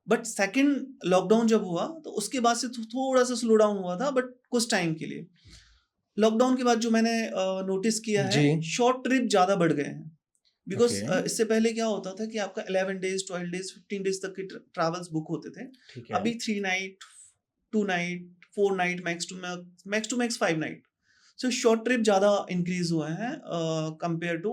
बट सेकंड लॉकडाउन जब हुआ तो उसके बाद से थोड़ा सा स्लो डाउन हुआ था, बट कुछ टाइम के लिए। लॉकडाउन के बाद जो मैंने नोटिस किया है, जी। शॉर्ट ट्रिप ज़्यादा बढ़ गए हैं। Because okay. इससे पहले क्या होता था कि आपका 11 डेज 12 डेज 15 डेज तक के ट्रैवल्स बुक होते थे। ठीक है। अभी 3 night 2 night 4 night max to max 5 night. So short trip ज़्यादा इंक्रीज हुए हैं कंपेयर टू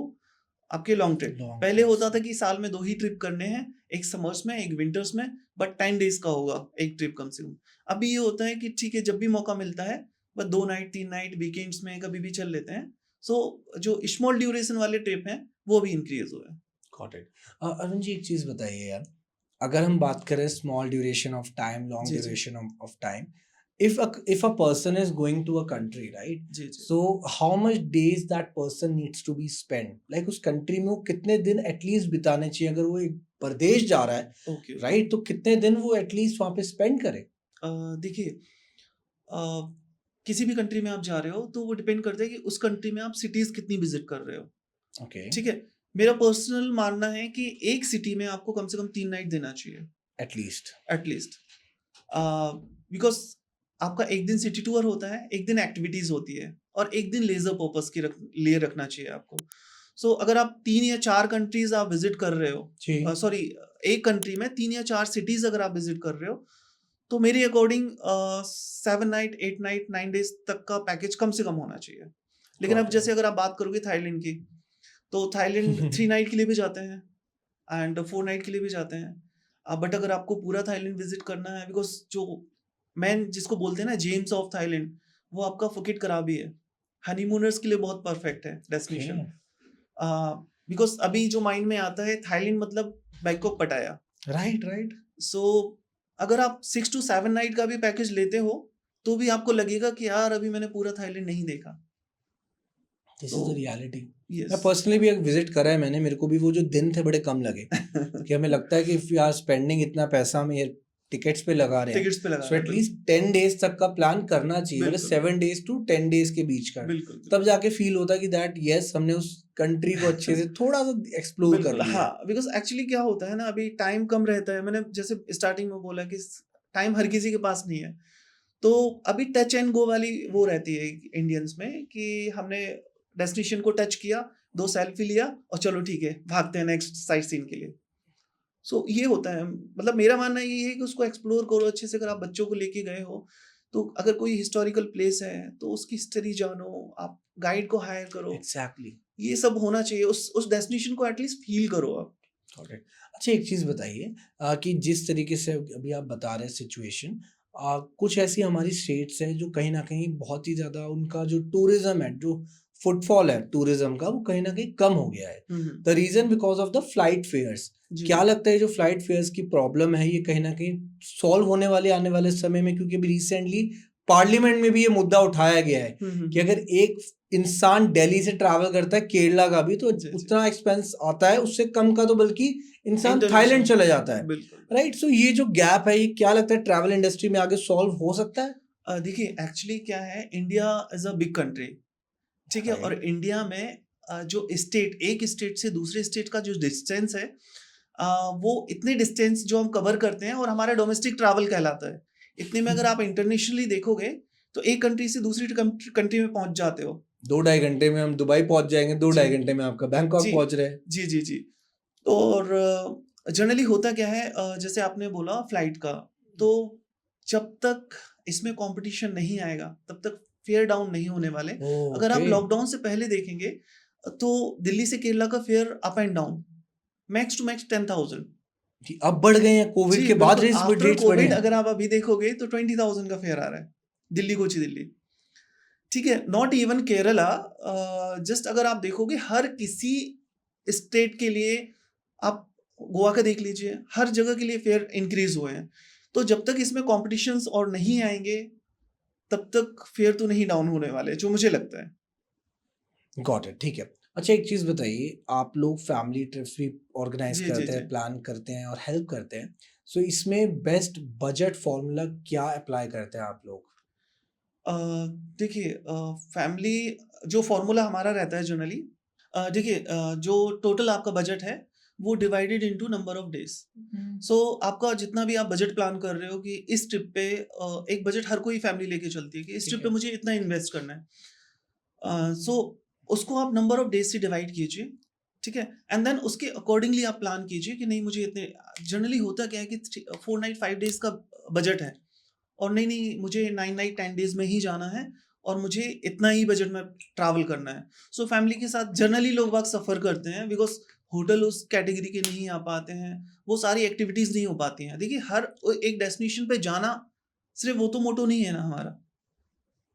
आपके लॉन्ग ट्रिप। लॉन्ग पहले ट्रिप्स। होता था कि साल में 2 ही ट्रिप करने हैं, एक समर्स में एक विंटर्स में, बट 10 डेज का होगा एक ट्रिप कम से कम। अभी ये होता है कि ठीक है, जब भी मौका मिलता है बस 2 नाइट 3 नाइट वीकेंड्स में कभी भी चल लेते हैं। सो जो स्मॉल ड्यूरेशन वाले ट्रिप हैं वो भी इंक्रीज हुए हैं। Got it. अरुण जी, एक चीज बताइए यार, अगर हम बात करें small duration of time, long जी जी duration of time, if a person is going to a country, right, जी जी। so how much days that person needs to be spent, like उस कंट्री में वो कितने दिन एटलीस्ट बिताने चाहिए? अगर वो एक प्रदेश जा रहा है, ओके ओके। राइट, तो कितने दिन वो एटलीस्ट वहां पे स्पेंड करे? देखिए, किसी भी कंट्री में आप जा रहे हो तो वो डिपेंड करता है कि उस कंट्री में आप सिटीज कितनी विजिट कर रहे हो। ओके। ठीक है, मेरा पर्सनल मानना है कि एक सिटी में आपको कम से कम 3 नाइट देना चाहिए एटलीस्ट। एटलीस्ट। बिकॉज आपका एक दिन सिटी टूर होता है, एक दिन एक्टिविटीज होती है, और एक दिन लेजर पर्पस के लिए रखना चाहिए आपको। सो अगर आप 3 या 4 कंट्रीज आप विजिट कर रहे हो, जी। सॉरी, एक कंट्री में 3 या 4 सिटीज अगर आप विजिट कर रहे हो, तो मेरे अकॉर्डिंग 7 नाइट 8 नाइट 9 डेज तक का पैकेज कम से कम होना चाहिए। लेकिन अब गॉट जैसे इट। अगर आप बात करोगे थाईलैंड की, तो थाईलैंड 3 नाइट के लिए भी जाते हैं एंड 4 नाइट के लिए भी जाते हैं। बट अगर आपको पूरा थाईलैंड विजिट करना है, बिकॉज जो मैन जिसको बोलते हैं ना जेम्स ऑफ थाईलैंड, वो आपका फुकेट कराबी है। हनीमूनर्स के लिए बहुत परफेक्ट है ओके। डेस्टिनेशन। बिकॉज अभी जो माइंड में आता है थाईलैंड मतलब बैंकॉक पटाया। Right right. सो अगर आप 6 to 7 नाइट का भी पैकेज लेते हो तो भी आपको लगेगा कि यार अभी मैंने पूरा थाईलैंड नहीं देखा। दिस तो इज द रियलिटी। मैं यस। पर्सनली भी एक विजिट करा है मैंने, मेरे को भी वो जो दिन थे बड़े कम लगे, कि हमें लगता है कि इफ यू आर स्पेंडिंग इतना पैसा हम ये टिकट्स पे लगा रहे हैं, टिकट्स पे लगा सो रहे हैं, एटलीस्ट 10 डेज तक का प्लान करना चाहिए, मतलब बिल्कुल 7 डेज टू 10 डेज के बीच का। बिल्कुल तब बिल्कुल जाके फील होता है कि दैट यस, हमने उस कंट्री को अच्छे से थोड़ा सा एक्सप्लोर कर बिल्कुल। लिया। हाँ, बिकॉज एक्चुअली क्या होता है ना, अभी टाइम कम रहता है। मैंने जैसे स्टार्टिंग में बोला कि टाइम हर किसी के पास नहीं है। तो अभी टच एंड गो वाली वो रहती है इंडियंस में, कि हमने डेस्टिनेशन को टच किया, 2 सेल्फी लिया और चलो ठीक है भागते हैं नेक्स्ट साइट सीन के लिए। सो ये होता है, मतलब मेरा मानना ये है कि उसको एक्सप्लोर करो अच्छे से। अगर आप बच्चों को लेके गए हो, तो अगर कोई हिस्टोरिकल प्लेस है तो उसकी हिस्ट्री जानो, आप गाइड को हायर करो। एग्जैक्टली। ये सब होना चाहिए, उस डेस्टिनेशन को एटलीस्ट फील करो आप। Got it. अच्छा, एक चीज बताइए कि जिस तरीके से अभी आप बता रहे हैं सिचुएशन, कुछ ऐसी हमारी स्टेट्स हैं जो कहीं ना कहीं बहुत ही ज्यादा उनका जो टूरिज्म है, जो फुटफॉल है टूरिज्म का, वो कहीं ना कहीं कम हो गया है। The reason because of the flight fares. जी क्या जी लगता है जो फ्लाइट फेयर्स की प्रॉब्लम है, ये कहीं ना कहीं सॉल्व होने वाले आने वाले समय में? क्योंकि अभी रिसेंटली पार्लियामेंट में भी ये मुद्दा उठाया गया है कि अगर एक इंसान दिल्ली से ट्रैवल करता है केरला का भी, तो जी जी उतना एक्सपेंस आता है, उससे कम का तो बल्कि इंसान थाईलैंड इंटरनेशनल, चले जाता है, बिल्कुल। राइट? सो ये जो गैप है, ये क्या लगता है ट्रैवल इंडस्ट्री में आगे सॉल्व हो सकता है? देखिए एक्चुअली क्या है, India is a big country, ठीक है, और राइट। इंडिया में जो स्टेट, एक स्टेट से दूसरे स्टेट का जो डिस्टेंस है, वो इतने डिस्टेंस जो हम कवर करते हैं और हमारा डोमेस्टिक ट्रैवल कहलाता है। इतने में अगर आप इंटरनेशनली देखोगे तो एक कंट्री से दूसरी कंट्री में पहुंच जाते हो। 2-2.5 घंटे में हम दुबई पहुंच जाएंगे, दो जी ढाई घंटे में आपका बैंकॉक जी पहुंच रहे हैं। जी जी जी। और जनरली होता क्या है, जैसे आपने बोला फ्लाइट का, तो जब तक इसमें कंपटीशन नहीं आएगा तब तक फेयर डाउन नहीं होने वाले। अगर आप ओके। लॉकडाउन से पहले देखेंगे तो दिल्ली से केरला का fare up and down max to max 10,000। अब बढ़ गए हैं, कोविड जी के बाद बिल्कुल, आफ्टर रेट्स बढ़े कोविड हैं। अगर आप अभी देखोगे तो 20,000 का फेयर आ रहा है दिल्ली कोची दिल्ली। ठीक है, नॉट इवन केरला, जस्ट अगर आप देखोगे हर किसी स्टेट के लिए, आप गोवा का देख लीजिए, हर जगह के लिए फेयर इंक्रीज हुए हैं। तो जब तक इसमें कॉम्पिटिशन्स और नहीं आएंगे तब तक फेयर तो नहीं डाउन होने वाले, जो मुझे लगता है। गॉट इट, ठीक है। अच्छा, एक चीज बताइए, आप लोग फैमिली ट्रिप्स भी ऑर्गेनाइज जी जी करते जी। हैं, प्लान करते हैं और हेल्प करते हैं, सो इसमें बेस्ट बजट फॉर्मूला क्या अप्लाई करते हैं आप लोग? अ, देखिए फैमिली जो फॉर्मूला हमारा रहता है जनरली, देखिए जो टोटल आपका बजट है वो divided into number of days. So आपका जितना भी आप बजट प्लान कर रहे हो कि इस ट्रिप पे एक बजट हर कोई फैमिली लेके चलती है कि इस ठीक ट्रिप पे है। मुझे इतना इन्वेस्ट करना है। सो उसको आप नंबर ऑफ डेज से डिवाइड कीजिए, ठीक है, एंड देन उसके अकॉर्डिंगली आप प्लान कीजिए कि नहीं मुझे इतने, जनरली होता क्या है कि 4 नाइट 5 डेज का बजट है और नहीं नहीं मुझे 9 नाइट 10 डेज में ही जाना है और मुझे इतना ही बजट में ट्रैवल करना है। सो फैमिली के साथ जनरली लोग बाग सफ़र करते हैं बिकॉज होटल उस कैटेगरी के नहीं आ पाते हैं, वो सारी एक्टिविटीज़ नहीं हो पाती हैं। देखिए हर एक डेस्टिनेशन पे जाना सिर्फ वो तो मोटो नहीं है ना हमारा,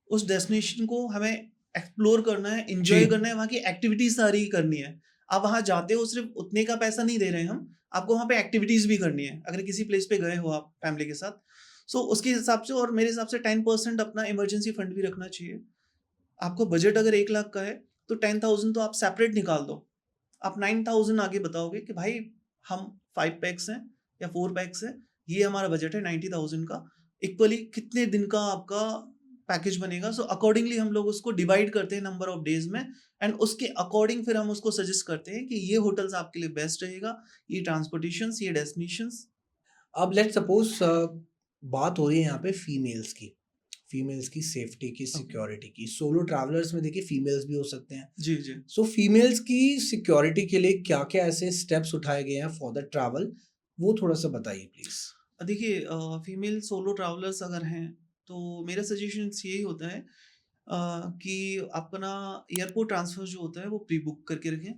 उस डेस्टिनेशन को हमें एक्सप्लोर करना है, जी। एन्जॉय करना है, वहाँ की एक्टिविटीज़ सारी करनी है। आप वहाँ जाते हो सिर्फ़ उतने का पैसा नहीं दे रहे हैं हम, आपको वहाँ पे एक्टिविटीज़ भी करनी है। अगर किसी प्लेस पे गए हो आप फैमिली के साथ, सो उसके हिसाब से और मेरे हिसाब से 10% अपना इमरजेंसी फंड भी रखना चाहिए। आपका बजट अगर 1 लाख का है, तो 10,000 तो आप सेपरेट निकाल दो। आप 9,000 आगे बताओगे कि भाई हम 5 पैक्स हैं या 4 पैक्स हैं, ये हमारा बजट है 90,000 का। इक्वली कितने दिन का आपका पैकेज बनेगा? सो अकॉर्डिंगली हम लोग उसको डिवाइड करते हैं नंबर ऑफ डेज़ में एंड उसके अकॉर्डिंग फिर हम उसको सजेस्ट करते हैं कि ये होटल्स आपके लिए बेस्ट रहेगा, ये ट्रांसपोर्टेशंस, ये डेस्टिनेशंस। अब लेट्स सपोज बात हो रही है यहाँ पे फीमेल्स की, फीमेल्स की सेफ्टी की, ओके। सिक्योरिटी की। सोलो ट्रैवलर्स में देखिए फीमेल्स भी हो सकते हैं। जी, जी। सो फीमेल्स की सिक्योरिटी के लिए क्या-क्या ऐसे स्टेप्स उठाए गए हैं फॉर द ट्रैवल, वो थोड़ा-सा बताइए प्लीज़? देखिए फीमेल सोलो ट्रैवलर्स अगर हैं, तो मेरा सजेशंस यही होता है कि अपना एयरपोर्ट ट्रांसफ़र जो होता है वो प्री बुक करके रखें,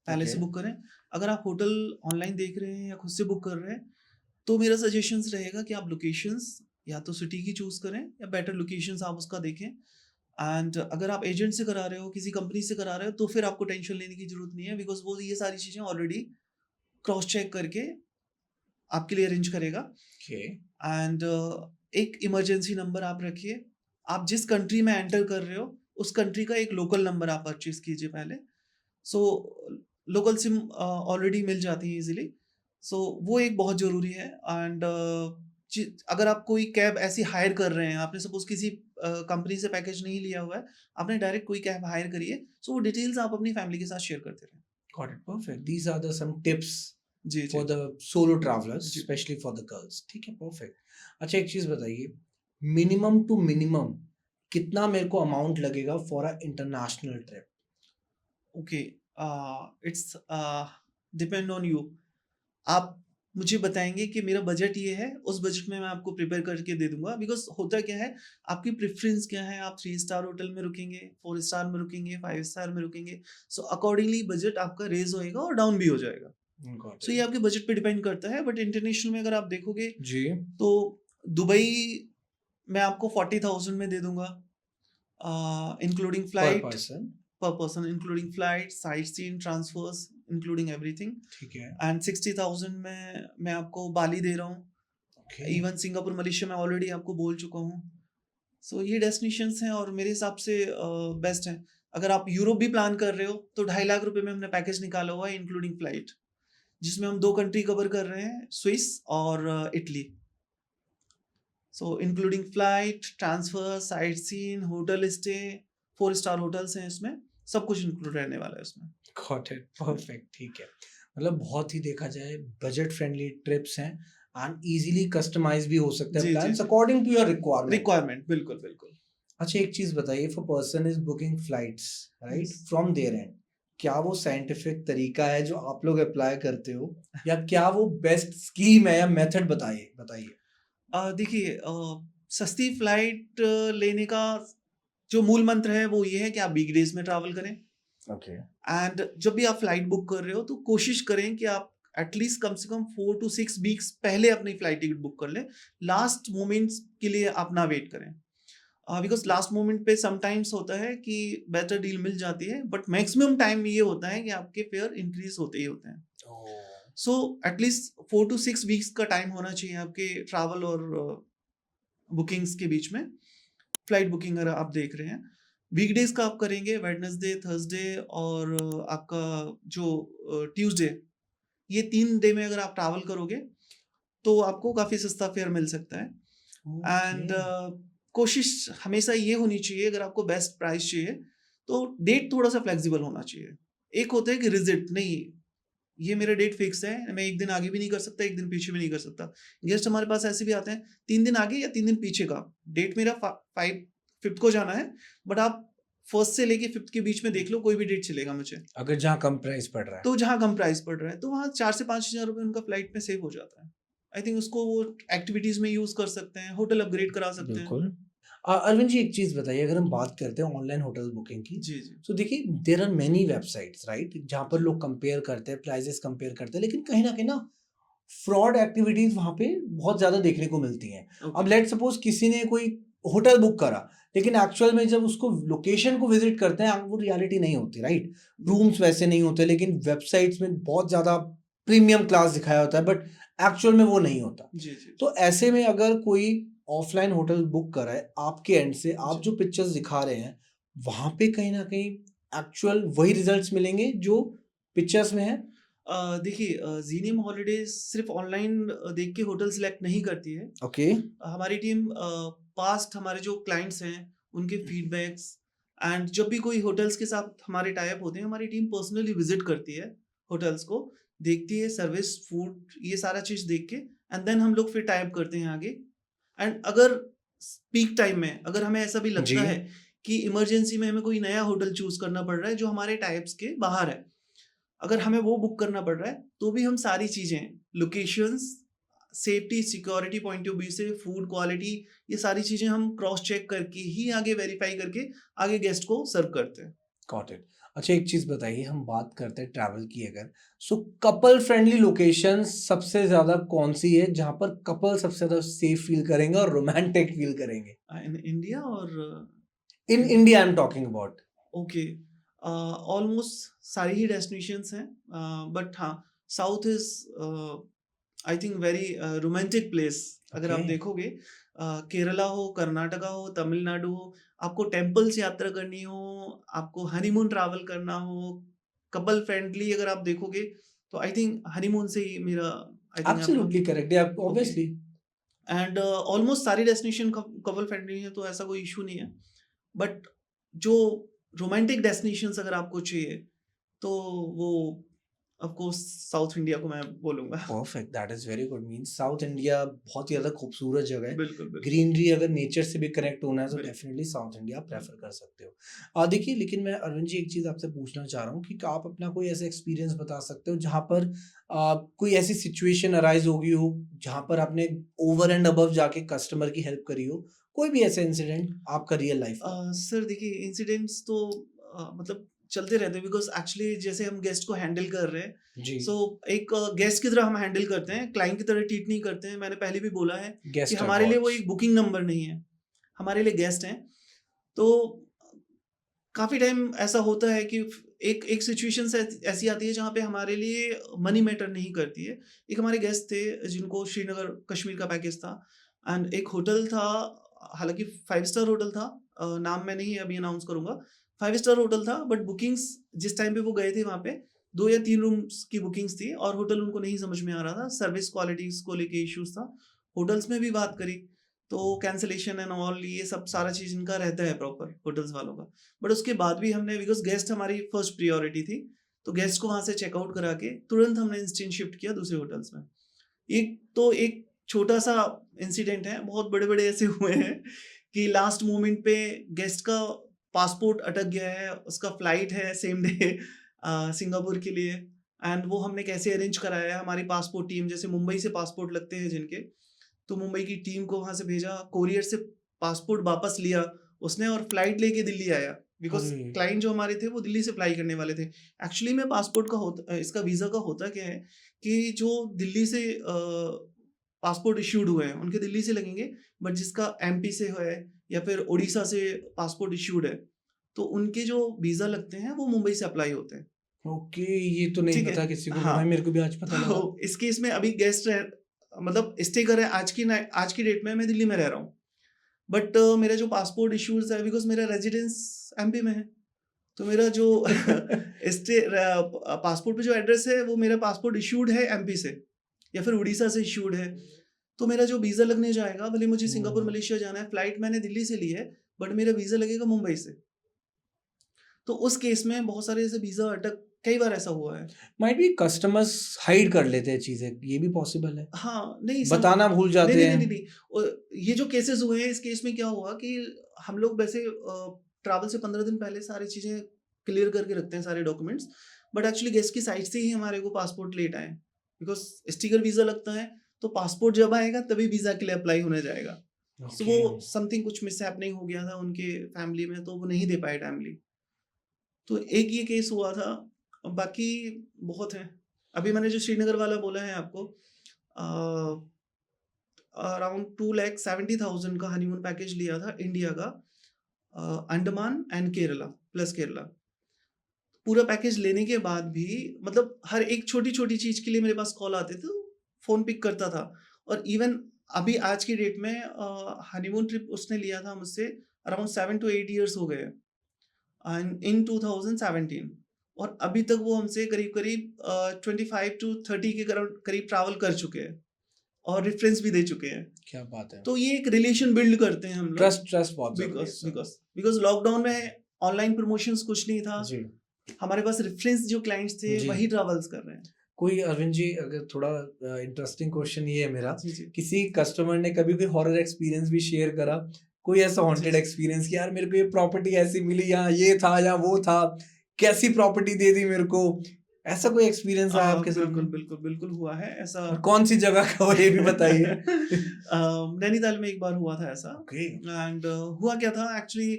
पहले ओके। से बुक करें। अगर आप होटल ऑनलाइन देख रहे हैं या खुद से बुक कर रहे हैं, तो मेरा सजेशंस रहेगा कि आप लोकेशंस या तो सिटी की चूज़ करें या बेटर लोकेशंस आप उसका देखें। एंड अगर आप एजेंट से करा रहे हो, किसी कंपनी से करा रहे हो, तो फिर आपको टेंशन लेने की ज़रूरत नहीं है बिकॉज़ वो ये सारी चीज़ें ऑलरेडी क्रॉस चेक करके आपके लिए अरेंज करेगा। ओके। एंड एक इमरजेंसी नंबर आप रखिए। आप जिस कंट्री में एंटर कर रहे हो, उस कंट्री का एक लोकल नंबर आप परचेज़ कीजिए पहले। सो लोकल सिम ऑलरेडी मिल जाती है ईज़िली। सो वो एक बहुत ज़रूरी है एंड अगर आप कोई कैब ऐसी हायर कर रहे हैं, आपने सपोज़ किसी कंपनी से पैकेज नहीं लिया हुआ है, आपने डायरेक्ट कोई कैब हायर करी है, सो वो डिटेल्स आप अपनी फैमिली के साथ शेयर करते रहें। Got it, perfect. These are the some tips जी, फॉर जी। द सोलो ट्रैवलर्स, जी। Specially for the girls. ठीक है, परफेक्ट। अच्छा एक चीज़ बताइए, मिनिमम टू मिनिमम कितना मेरे को अमाउंट लगेगा for a international trip? Okay, it's depend on you. आप मुझे बताएँगे कि मेरा बजट ये है, उस बजट में मैं आपको प्रिपेयर करके दे दूँगा बिकॉज़ होता क्या है, आपकी प्रेफ़रेंस क्या है, आप 3 स्टार होटल में रुकेंगे, 4 स्टार में रुकेंगे, 5 स्टार में रुकेंगे, सो अकॉर्डिंगली बजट आपका रेज़ होएगा और डाउन भी हो जाएगा। गॉट सो ये इट। आपके बजट पे डिपेंड करता है बट इंटरनेशनल में अगर आप देखोगे, जी। तो दुबई मैं आपको 40,000 में दे दूँगा, इंक्लूडिंग पर flight, person. per person including flight, sightseeing, transfers including everything। ठीक है। एंड 60,000 में मैं आपको बाली दे रहा हूँ। ओके। इवन सिंगापुर, मलेशिया मैं ऑलरेडी आपको बोल चुका हूँ। सो ये डेस्टिनेशंस हैं और मेरे हिसाब से बेस्ट हैं। अगर आप यूरोप भी प्लान कर रहे हो, तो 2.5 लाख रुपए में हमने पैकेज निकाला हुआ है इंक्लूडिंग फ्लाइट, जिसमें हम 2 कंट्री कवर कर रहे हैं, स्विस और Italy. So including flight, transfer, sightseeing, hotel stay, 4 star hotels हैं इसमें, सब कुछ इंक्लूड रहने वाला है इसमें। Got it, perfect. ठीक है, मतलब बहुत ही देखा जाए बजट फ्रेंडली ट्रिप्स हैं एंड इजीली कस्टमाइज भी हो सकता है जी, जी, प्लान्स जी। According to your requirement. Requirement, बिल्कुल, बिल्कुल। अच्छा एक चीज बताइए, if a person is booking flights right yes. From there and, क्या वो साइंटिफिक तरीका है जो आप लोग अप्लाई करते हो, या क्या वो बेस्ट स्कीम है या मेथड? बताइए बताइए। देखिए सस्ती फ्लाइट लेने का जो मूल मंत्र है वो ये है कि आप वीकडेज में ट्रैवल करें। ओके। एंड जब भी आप फ्लाइट बुक कर रहे हो, तो कोशिश करें कि आप एटलीस्ट कम से कम 4 टू 6 वीक्स पहले अपनी फ्लाइट टिकट बुक कर लें। लास्ट मोमेंट्स के लिए आप ना वेट करें। बिकॉज़ लास्ट मोमेंट पे समटाइम्स होता है कि बेटर डील मिल जाती है, बट मैक्सिमम टाइम ये होता है कि आपके फेयर इंक्रीज़ होते ही होते हैं। सो एटलीस्ट 4 टू 6 वीक्स का टाइम होना चाहिए आपके ट्रैवल और बुकिंग्स के बीच में। फ्लाइट बुकिंग अगर आप देख रहे हैं, वीकडेज का आप करेंगे वेडनेसडे, थर्सडे और आपका जो ट्यूसडे, ये 3 डे में अगर आप ट्रैवल करोगे, तो आपको काफ़ी सस्ता फेयर मिल सकता है। ओके। एंड कोशिश हमेशा ये होनी चाहिए, अगर आपको बेस्ट प्राइस चाहिए तो डेट थोड़ा सा फ्लेक्सिबल होना चाहिए। एक होता है कि रिजिड नहीं, ये मेरा डेट फिक्स है, मैं एक दिन आगे भी नहीं कर सकता, एक दिन पीछे भी नहीं कर सकता। गेस्ट हमारे पास ऐसे भी आते हैं 3 दिन आगे या 3 दिन पीछे का डेट, मेरा 5th को जाना है, बट आप 1st से लेके 5th के बीच में देख लो, कोई भी डेट चलेगा मुझे। अगर जहाँ कम प्राइस पड़ रहा है। तो जहाँ कम प्राइस पड़ रहा है तो वहाँ 4 से 5,000 रुपए उनका फ्लाइट में सेव हो जाता है। आई थिंक उसको वो एक्टिविटीज में यूज कर सकते हैं, होटल अपग्रेड करा सकते हैं। बिल्कुल। अरविंद जी, एक चीज़ बताइए, अगर हम बात करते हैं ऑनलाइन होटल बुकिंग की, जी जी तो देखिए there are many websites right, जहाँ पर लोग कंपेयर करते हैं, प्राइजेस कंपेयर करते हैं, लेकिन कहीं ना फ्रॉड एक्टिविटीज वहाँ पे बहुत ज़्यादा देखने को मिलती हैं। अब ओके लेट सपोज किसी ने कोई होटल बुक करा, लेकिन एक्चुअल में जब उसको लोकेशन को विजिट करते हैं वो रियलिटी नहीं होती राइट। रूम्स वैसे नहीं होते, लेकिन वेबसाइट्स में बहुत ज़्यादा प्रीमियम क्लास दिखाया होता है, बट एक्चुअल में वो नहीं होता। जी जी तो ऐसे में अगर कोई ऑफलाइन होटल बुक करा है आपके एंड से, आप जी जो पिक्चर्स दिखा रहे हैं वहाँ पे कहीं ना कहीं एक्चुअल वही रिजल्ट्स मिलेंगे जो पिक्चर्स में है। देखिए जीनियम हॉलीडेज सिर्फ ऑनलाइन देख के होटल सिलेक्ट नहीं करती है। ओके। हमारी टीम पास्ट हमारे जो क्लाइंट्स हैं उनके फीडबैक्स, एंड जब भी कोई होटल्स के साथ हमारे टाई अप होते हैं, हमारी टीम पर्सनली विजिट करती है होटल्स को, देखती है सर्विस, फूड, ये सारा चीज़ देख के, एंड देन हम लोग फिर टाई अप करते हैं आगे। एंड अगर पीक टाइम में अगर हमें ऐसा भी जी। लगता है कि इमरजेंसी में हमें कोई नया होटल चूज करना पड़ रहा है जो हमारे टाइप्स के बाहर है, अगर हमें वो बुक करना पड़ रहा है, तो भी हम सारी चीज़ें, locations, safety, security point of view से, फूड क्वालिटी, ये सारी चीज़ें हम क्रॉस चेक करके ही आगे वेरीफाई करके आगे गेस्ट को सर्व करते हैं। Got it. अच्छा, एक चीज़ बताइए, हम बात करते हैं ट्रैवल की, अगर सो कपल फ्रेंडली लोकेशन सबसे ज़्यादा कौन सी है जहाँ पर कपल सबसे ज़्यादा सेफ फील करेंगे और रोमांटिक फील करेंगे? इन इंडिया और in India I am talking about. Okay, almost सारी ही डेस्टिनेशंस हैं, बट हाँ, south is I think very romantic place. अगर ओके। आप देखोगे केरला हो, कर्नाटका हो, तमिलनाडु हो, आपको टेम्पल्स यात्रा करनी हो, आपको हनीमून ट्रैवल करना हो, कपल फ्रेंडली अगर आप देखोगे, तो आई थिंक हनीमून से ही मेरा, आई थिंक आपका, absolutely correct, okay. Obviously. And almost सारी डेस्टिनेशन कपल फ्रेंडली है, तो ऐसा कोई इशू नहीं है। बट जो रोमांटिक डेस्टिनेशंस अगर आपको चाहिए, तो वो ऑफ कोर्स साउथ इंडिया को मैं बोलूँगा। Perfect, that is very good. Means south India बहुत ही ज़्यादा खूबसूरत जगह है। बिल्कुल, बिल्कुल, ग्रीनरी, अगर नेचर से भी कनेक्ट होना है तो बिल्कुल। डेफिनेटली साउथ इंडिया आप प्रेफर कर सकते हो। देखिए, लेकिन मैं अरविंद जी एक चीज़ आपसे पूछना चाह रहा हूँ कि क्या आप अपना कोई ऐसा एक्सपीरियंस बता सकते हो जहाँ पर कोई ऐसी सिचुएशन अराइज होगी हो जहाँ पर आपने ओवर एंड अबव जाके कस्टमर की हेल्प करी हो? कोई भी ऐसा इंसिडेंट आपका रियल लाइफ का? सर देखिए, इंसिडेंट्स तो मतलब चलते रहते हैं, बिकॉज़ एक्चुअली जैसे हम गेस्ट को हैंडल कर रहे हैं, जी। सो एक गेस्ट की तरह हम हैंडल करते हैं, क्लाइंट की तरह ट्रीट नहीं करते हैं। मैंने पहले भी बोला है कि गेस्ट हमारे लिए वो अवार्ड्स। एक बुकिंग नंबर नहीं है, हमारे लिए गेस्ट हैं। तो काफ़ी टाइम ऐसा होता है कि एक एक सिचुएशन से ऐसी आती है जहाँ पे हमारे लिए मनी मैटर नहीं करती है। एक हमारे गेस्ट थे जिनको श्रीनगर कश्मीर का पैकेज था, एंड एक होटल था, हालाँकि 5 स्टार होटल था, नाम मैं नहीं अभी अनाउंस करूँगा। 5 स्टार होटल था, बट बुकिंग्स जिस टाइम पे वो गए थे वहाँ पे 2 या 3 रूम्स की बुकिंग्स थी, और होटल उनको नहीं समझ में आ रहा था। सर्विस क्वालिटीज़ को लेके इश्यूज़ था। होटल्स में भी बात करी, तो कैंसलेशन एंड ऑल ये सब सारा चीज़ इनका रहता है प्रॉपर होटल्स वालों का। बट उसके बाद भी हमने, बिकॉज़ गेस्ट हमारी फर्स्ट प्रायोरिटी थी, तो गेस्ट को वहाँ से चेकआउट करा के तुरंत हमने इंस्टेंट शिफ्ट किया दूसरे होटल्स में। एक छोटा-सा इंसिडेंट है, बहुत बड़े-बड़े ऐसे हुए हैं कि लास्ट मोमेंट पे गेस्ट का पासपोर्ट अटक गया है, उसका फ्लाइट है सेम डे सिंगापुर के लिए, एंड वो हमने कैसे अरेंज कराया है। हमारी पासपोर्ट टीम, जैसे मुंबई से पासपोर्ट लगते हैं जिनके, तो मुंबई की टीम को वहाँ से भेजा, कोरियर से पासपोर्ट वापस लिया उसने, और फ्लाइट लेके दिल्ली आया, बिकॉज़ अरे! क्लाइंट जो हमारे थे वो दिल्ली से फ्लाई करने वाले थे। एक्चुअली में पासपोर्ट का इसका वीज़ा का होता क्या है कि जो दिल्ली से पासपोर्ट इश्यूड हुए हैं उनके दिल्ली से लगेंगे, बट जिसका एमपी से है या फिर उड़ीसा से पासपोर्ट इश्यूड है, तो उनके जो वीज़ा लगते हैं वो मुंबई से अप्लाई होते हैं। ओके, ये तो नहीं ठीक है? पता किसी को था हाँ, भाई, मेरे को भी आज पता लगा। तो इस केस में अभी गेस्ट रह, मतलब स्टे कर रहे हैं, आज की डेट में मैं दिल्ली में रह रहा हूँ। बट मेरा जो पासपोर्ट इश्यूज़ है, बिकॉज़ मेरा रेज़िडेंस एमपी में है, तो मेरा जो पासपोर्ट पे जो एड्रेस है वो मेरा पासपोर्ट इश्यूड है एमपी से या फिर उड़ीसा से इश्यूड है। तो मेरा जो वीज़ा लगने जाएगा, भले मुझे सिंगापुर हम्म। मलेशिया जाना है, फ्लाइट मैंने दिल्ली से ली है, बट मेरा वीज़ा लगेगा मुंबई से। तो उस केस में बहुत सारे ऐसे वीज़ा अटक, कई बार ऐसा हुआ है। माइट बी कस्टमर्स हाइड कर लेते हैं चीजें, ये भी पॉसिबल है, हाँ, नहीं बताना भूल नहीं, जाते नहीं, नहीं, हैं। नहीं, नहीं। ये जो केसेस हुए हैं, इस केस में क्या हुआ कि हम लोग वैसे ट्रैवल से 15 दिन पहले सारी चीज़ें क्लियर करके रखते हैं, सारे डॉक्यूमेंट्स। बट एक्चुअली गेस्ट की साइड से ही हमारे को पासपोर्ट लेट आए। बिकॉज़ स्टिकर वीज़ा लगता है, तो पासपोर्ट जब आएगा तभी वीज़ा के लिए अप्लाई होने जाएगा। So okay. वो समथिंग कुछ मिसहैपनिंग हो गया था उनके फैमिली में, तो वो नहीं दे पाए टाइमली। तो एक ये केस हुआ था, बाकी बहुत हैं। अभी मैंने जो श्रीनगर वाला बोला है आपको, अ अराउंड 2,70,000 का हनीमून पैकेज लिया था इंडिया का, अंडमान एंड केरला प्लस केरला। पूरा पैकेज लेने के बाद भी मतलब हर एक छोटी-छोटी चीज़ के लिए मेरे पास कॉल आते थे, फ़ोन पिक करता था। और इवन अभी आज की डेट में हनीमून ट्रिप उसने लिया था मुझसे, अराउंड 7 टू 8 इयर्स हो गए एंड इन 2017, और अभी तक वो हमसे करीब-करीब 25 टू 30 के करीब ट्रैवल कर चुके हैं और रेफरेंस भी दे चुके हैं। क्या बात है। तो ये एक रिलेशन बिल्ड करते हैं हम लोग। ट्रस्ट ट्रस्ट बहुत जरूरी है because sir. Because because lockdown में ऑनलाइन प्रमोशंस कुछ नहीं था। जी हमारे पास रेफरेंस जो क्लाइंट्स थे जी। वही ट्रैवल्स कर रहे हैं। कोई अरविंद जी, अगर थोड़ा इंटरेस्टिंग क्वेश्चन ये है मेरा, जी, जी। किसी कस्टमर ने कभी कोई हॉरर एक्सपीरियंस भी शेयर करा, कोई ऐसा जी, हॉन्टेड जी। एक्सपीरियंस कि यार मेरे को ये प्रॉपर्टी ऐसी मिली, यहाँ ये था या वो था, कैसी प्रॉपर्टी दे दी मेरे को, ऐसा कोई एक्सपीरियंस आया आपके बिल्कुल, सामने? बिल्कुल, बिल्कुल हुआ है ऐसा। और कौन सी जगह का वो, ये भी बताइए। नैनीताल में एक बार हुआ था ऐसा। ओके। एंड हुआ क्या था एक्चुअली,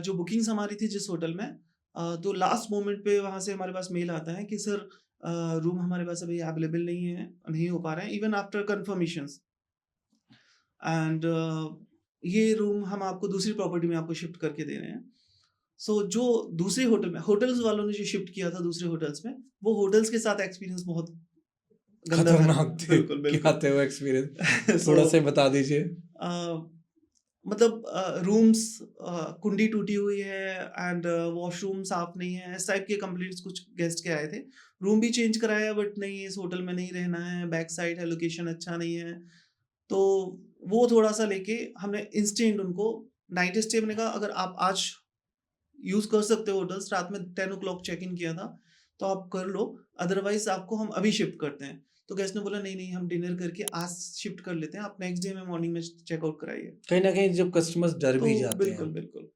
जो बुकिंग्स हमारी थी जिस होटल में, तो लास्ट मोमेंट पे वहाँ से हमारे पास मेल आता है कि सर रूम हमारे पास अभी अवेलेबल नहीं हो पा रहे हैं इवन आफ्टर कन्फर्मेशंस। एंड ये रूम हम आपको दूसरी प्रॉपर्टी में आपको शिफ्ट करके दे रहे हैं। सो जो दूसरे होटल में, होटल्स वालों ने जो शिफ्ट किया था दूसरे होटल्स में, वो होटल्स के साथ एक्सपीरियंस बहुत गंदा था। खतरनाक थे। बिल्कुल, क्या बिल्कुल। थे वो एक्सपीरियंस, सो थोड़ा सा बता दीजिए। मतलब रूम्स, कुंडी टूटी हुई है एंड वॉशरूम साफ नहीं है, इस टाइप के कंप्लेंट्स कुछ गेस्ट के आए थे। रूम भी चेंज कराया बट नहीं, इस होटल में नहीं रहना है, बैक साइड है, लोकेशन अच्छा नहीं है। तो वो थोड़ा-सा लेके हमने इंस्टेंट उनको नाइट स्टे, मैंने कहा अगर आप आज यूज़ कर सकते हो होटल्स, रात में 10 ओ क्लॉक चेक इन किया था, तो आप कर लो, अदरवाइज़ आपको हम अभी शिफ्ट करते हैं। तो गेस्ट ने बोला नहीं, नहीं हम डिनर करके आज शिफ्ट कर लेते हैं, आप नेक्स्ट डे में मॉर्निंग में चेकआउट कराइए। कहीं ना कहीं जब कस्टमर्स डर तो भी जाते हैं। बिल्कुल, बिल्कुल।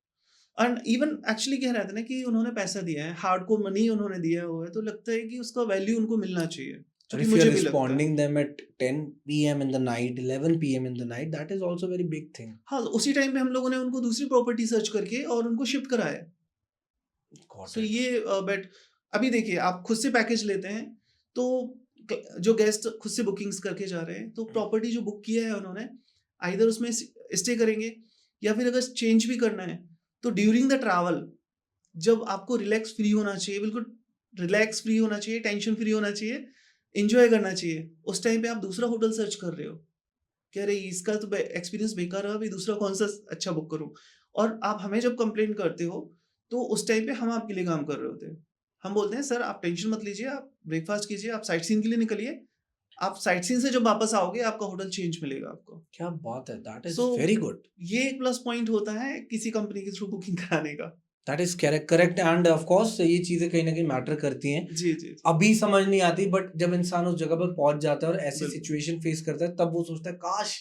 एंड इवन एक्चुअली क्या रहता है ना कि उन्होंने पैसा दिया है, हार्डकोर मनी उन्होंने दिया हुआ है, तो लगता है कि उसका वैल्यू उनको मिलना चाहिए, जो और कि if you मुझे are भी लगता है। responding them at 10 p.m. in the night, 11 p.m. in the night, that is also very big thing. हाँ, उसी टाइम पे हम लोगों ने उनको दूसरी प्रॉपर्टी सर्च करके और उनको शिफ्ट कराया। Got so it. ये बेट अभी देखिए आप खुद से पैकेज लेते हैं, तो जो गेस्ट खुद से बुकिंग्स करके जा रहे हैं, तो प्रॉपर्टी जो बुक किया है उन्होंने, आइदर उसमें स्टे करेंगे या फिर अगर चेंज भी करना है, तो ड्यूरिंग द ट्रैवल जब आपको रिलैक्स फ्री होना चाहिए, बिल्कुल रिलैक्स फ्री होना चाहिए, टेंशन फ्री होना चाहिए, एंजॉय करना चाहिए, उस टाइम पे आप दूसरा होटल सर्च कर रहे हो, कह रहे इसका तो एक्सपीरियंस बेकार रहा, अभी दूसरा कौन सा अच्छा बुक करूं। और आप हमें जब कंप्लेन करते हो, तो उस टाइम पे हम आपके लिए काम कर रहे होते हैं। हम बोलते हैं सर आप टेंशन मत लीजिए, आप ब्रेकफास्ट कीजिए, आप साइट सीइंग के लिए निकलिए, आप साइट सीइंग से जब वापस आओगे आपका होटल चेंज मिलेगा आपको। क्या बात है, that is so very good. ये एक प्लस पॉइंट होता है किसी कंपनी के थ्रू बुकिंग कराने का। That is correct and of course ये चीजें कहीं ना कहीं मैटर करती हैं। जी, जी, जी। अभी समझ नहीं आती, बट जब इंसान उस जगह पर पहुंच जाता है और ऐसी बिल्कुल। सिचुएशन फेस करता है, तब वो सोचता है काश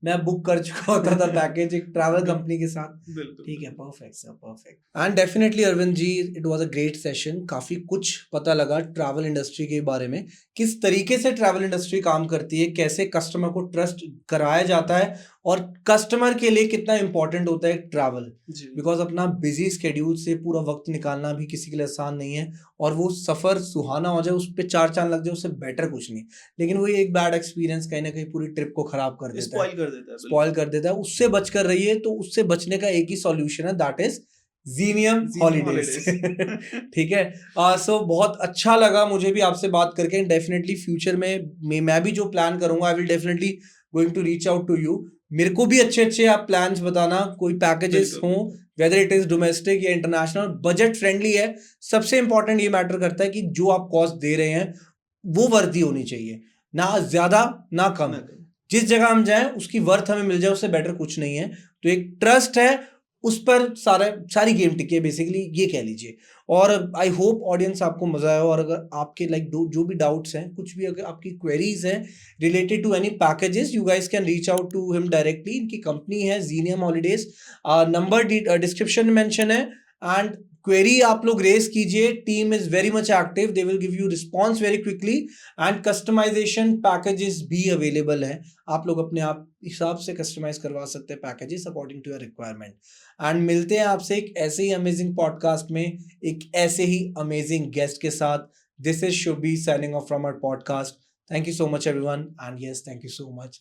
मैं बुक कर चुका होता था पैकेज एक ट्रैवल बिल कंपनी के साथ। बिल्कुल, ठीक है, बिल्कुल। Perfect sir, perfect. And definitely Arvind ji, it was a great session, काफी कुछ पता लगा ट्रैवल इंडस्ट्री के बारे में, किस तरीके से ट्रैवल इंडस्ट्री काम करती है, कैसे कस्टमर को ट्रस्ट कराया जाता है और कस्टमर के लिए कितना इंपॉर्टेंट होता है ट्रैवल, जी। बिकॉज अपना बिजी स्केड्यूल से पूरा वक्त निकालना भी किसी के लिए आसान नहीं है, और वो सफर सुहाना हो जाए, उस पर 4 चांद लग जाए, उससे बेटर कुछ नहीं। लेकिन वो एक बैड एक्सपीरियंस कहीं ना कहीं पूरी ट्रिप को खराब कर देता है, स्पॉइल कर देता है, स्पॉइल बिल्कुल। कर देता है। उससे बचकर रहिए, तो उससे बचने का एक ही सॉल्यूशन है, दैट इज जीनियम ज़ीनियम हॉलीडेज। हॉलिडेज़। ठीक है। सो बहुत अच्छा लगा मुझे भी आपसे बात करके। डेफिनेटली फ्यूचर में मैं भी जो प्लान करूंगा, I will definitely going to reach out to you. मेरे को भी अच्छे अच्छे आप प्लान्स बताना, कोई पैकेजेस बिल्कुल, हों, बिल्कुल। वेदर इट इज डोमेस्टिक या इंटरनेशनल, बजट फ्रेंडली है। सबसे इंपॉर्टेंट ये मैटर करता है कि जो आप कॉस्ट दे रहे हैं वो वर्दी होनी चाहिए, ना ज्यादा ना कम। ना करें। जिस जगह हम जाएं उसकी वर्थ हमें मिल जाए, उससे बेटर कुछ नहीं है। तो एक ट्रस्ट है, उस पर सारी गेम टिकी है बेसिकली, ये कह लीजिए। और आई होप ऑडियंस आपको मजा आया, और अगर आपके लाइक जो भी डाउट्स हैं, कुछ भी अगर आपकी क्वेरीज हैं related to any packages, you guys can reach out to him directly. इनकी कंपनी है जीनियम हॉलीडेज, नंबर डिस्क्रिप्शन में मेंशन है। एंड क्वेरी आप लोग रेस कीजिए, team is very much active, they will give you response very quickly, and customization packages भी available है। आप लोग अपने आप हिसाब से कस्टमाइज करवा सकते हैं packages according to your requirement. And मिलते हैं आपसे एक ऐसे ही अमेजिंग पॉडकास्ट में, एक ऐसे ही अमेजिंग गेस्ट के साथ। This is Shubhi signing off from our podcast. Thank you so much everyone, and yes, thank you so much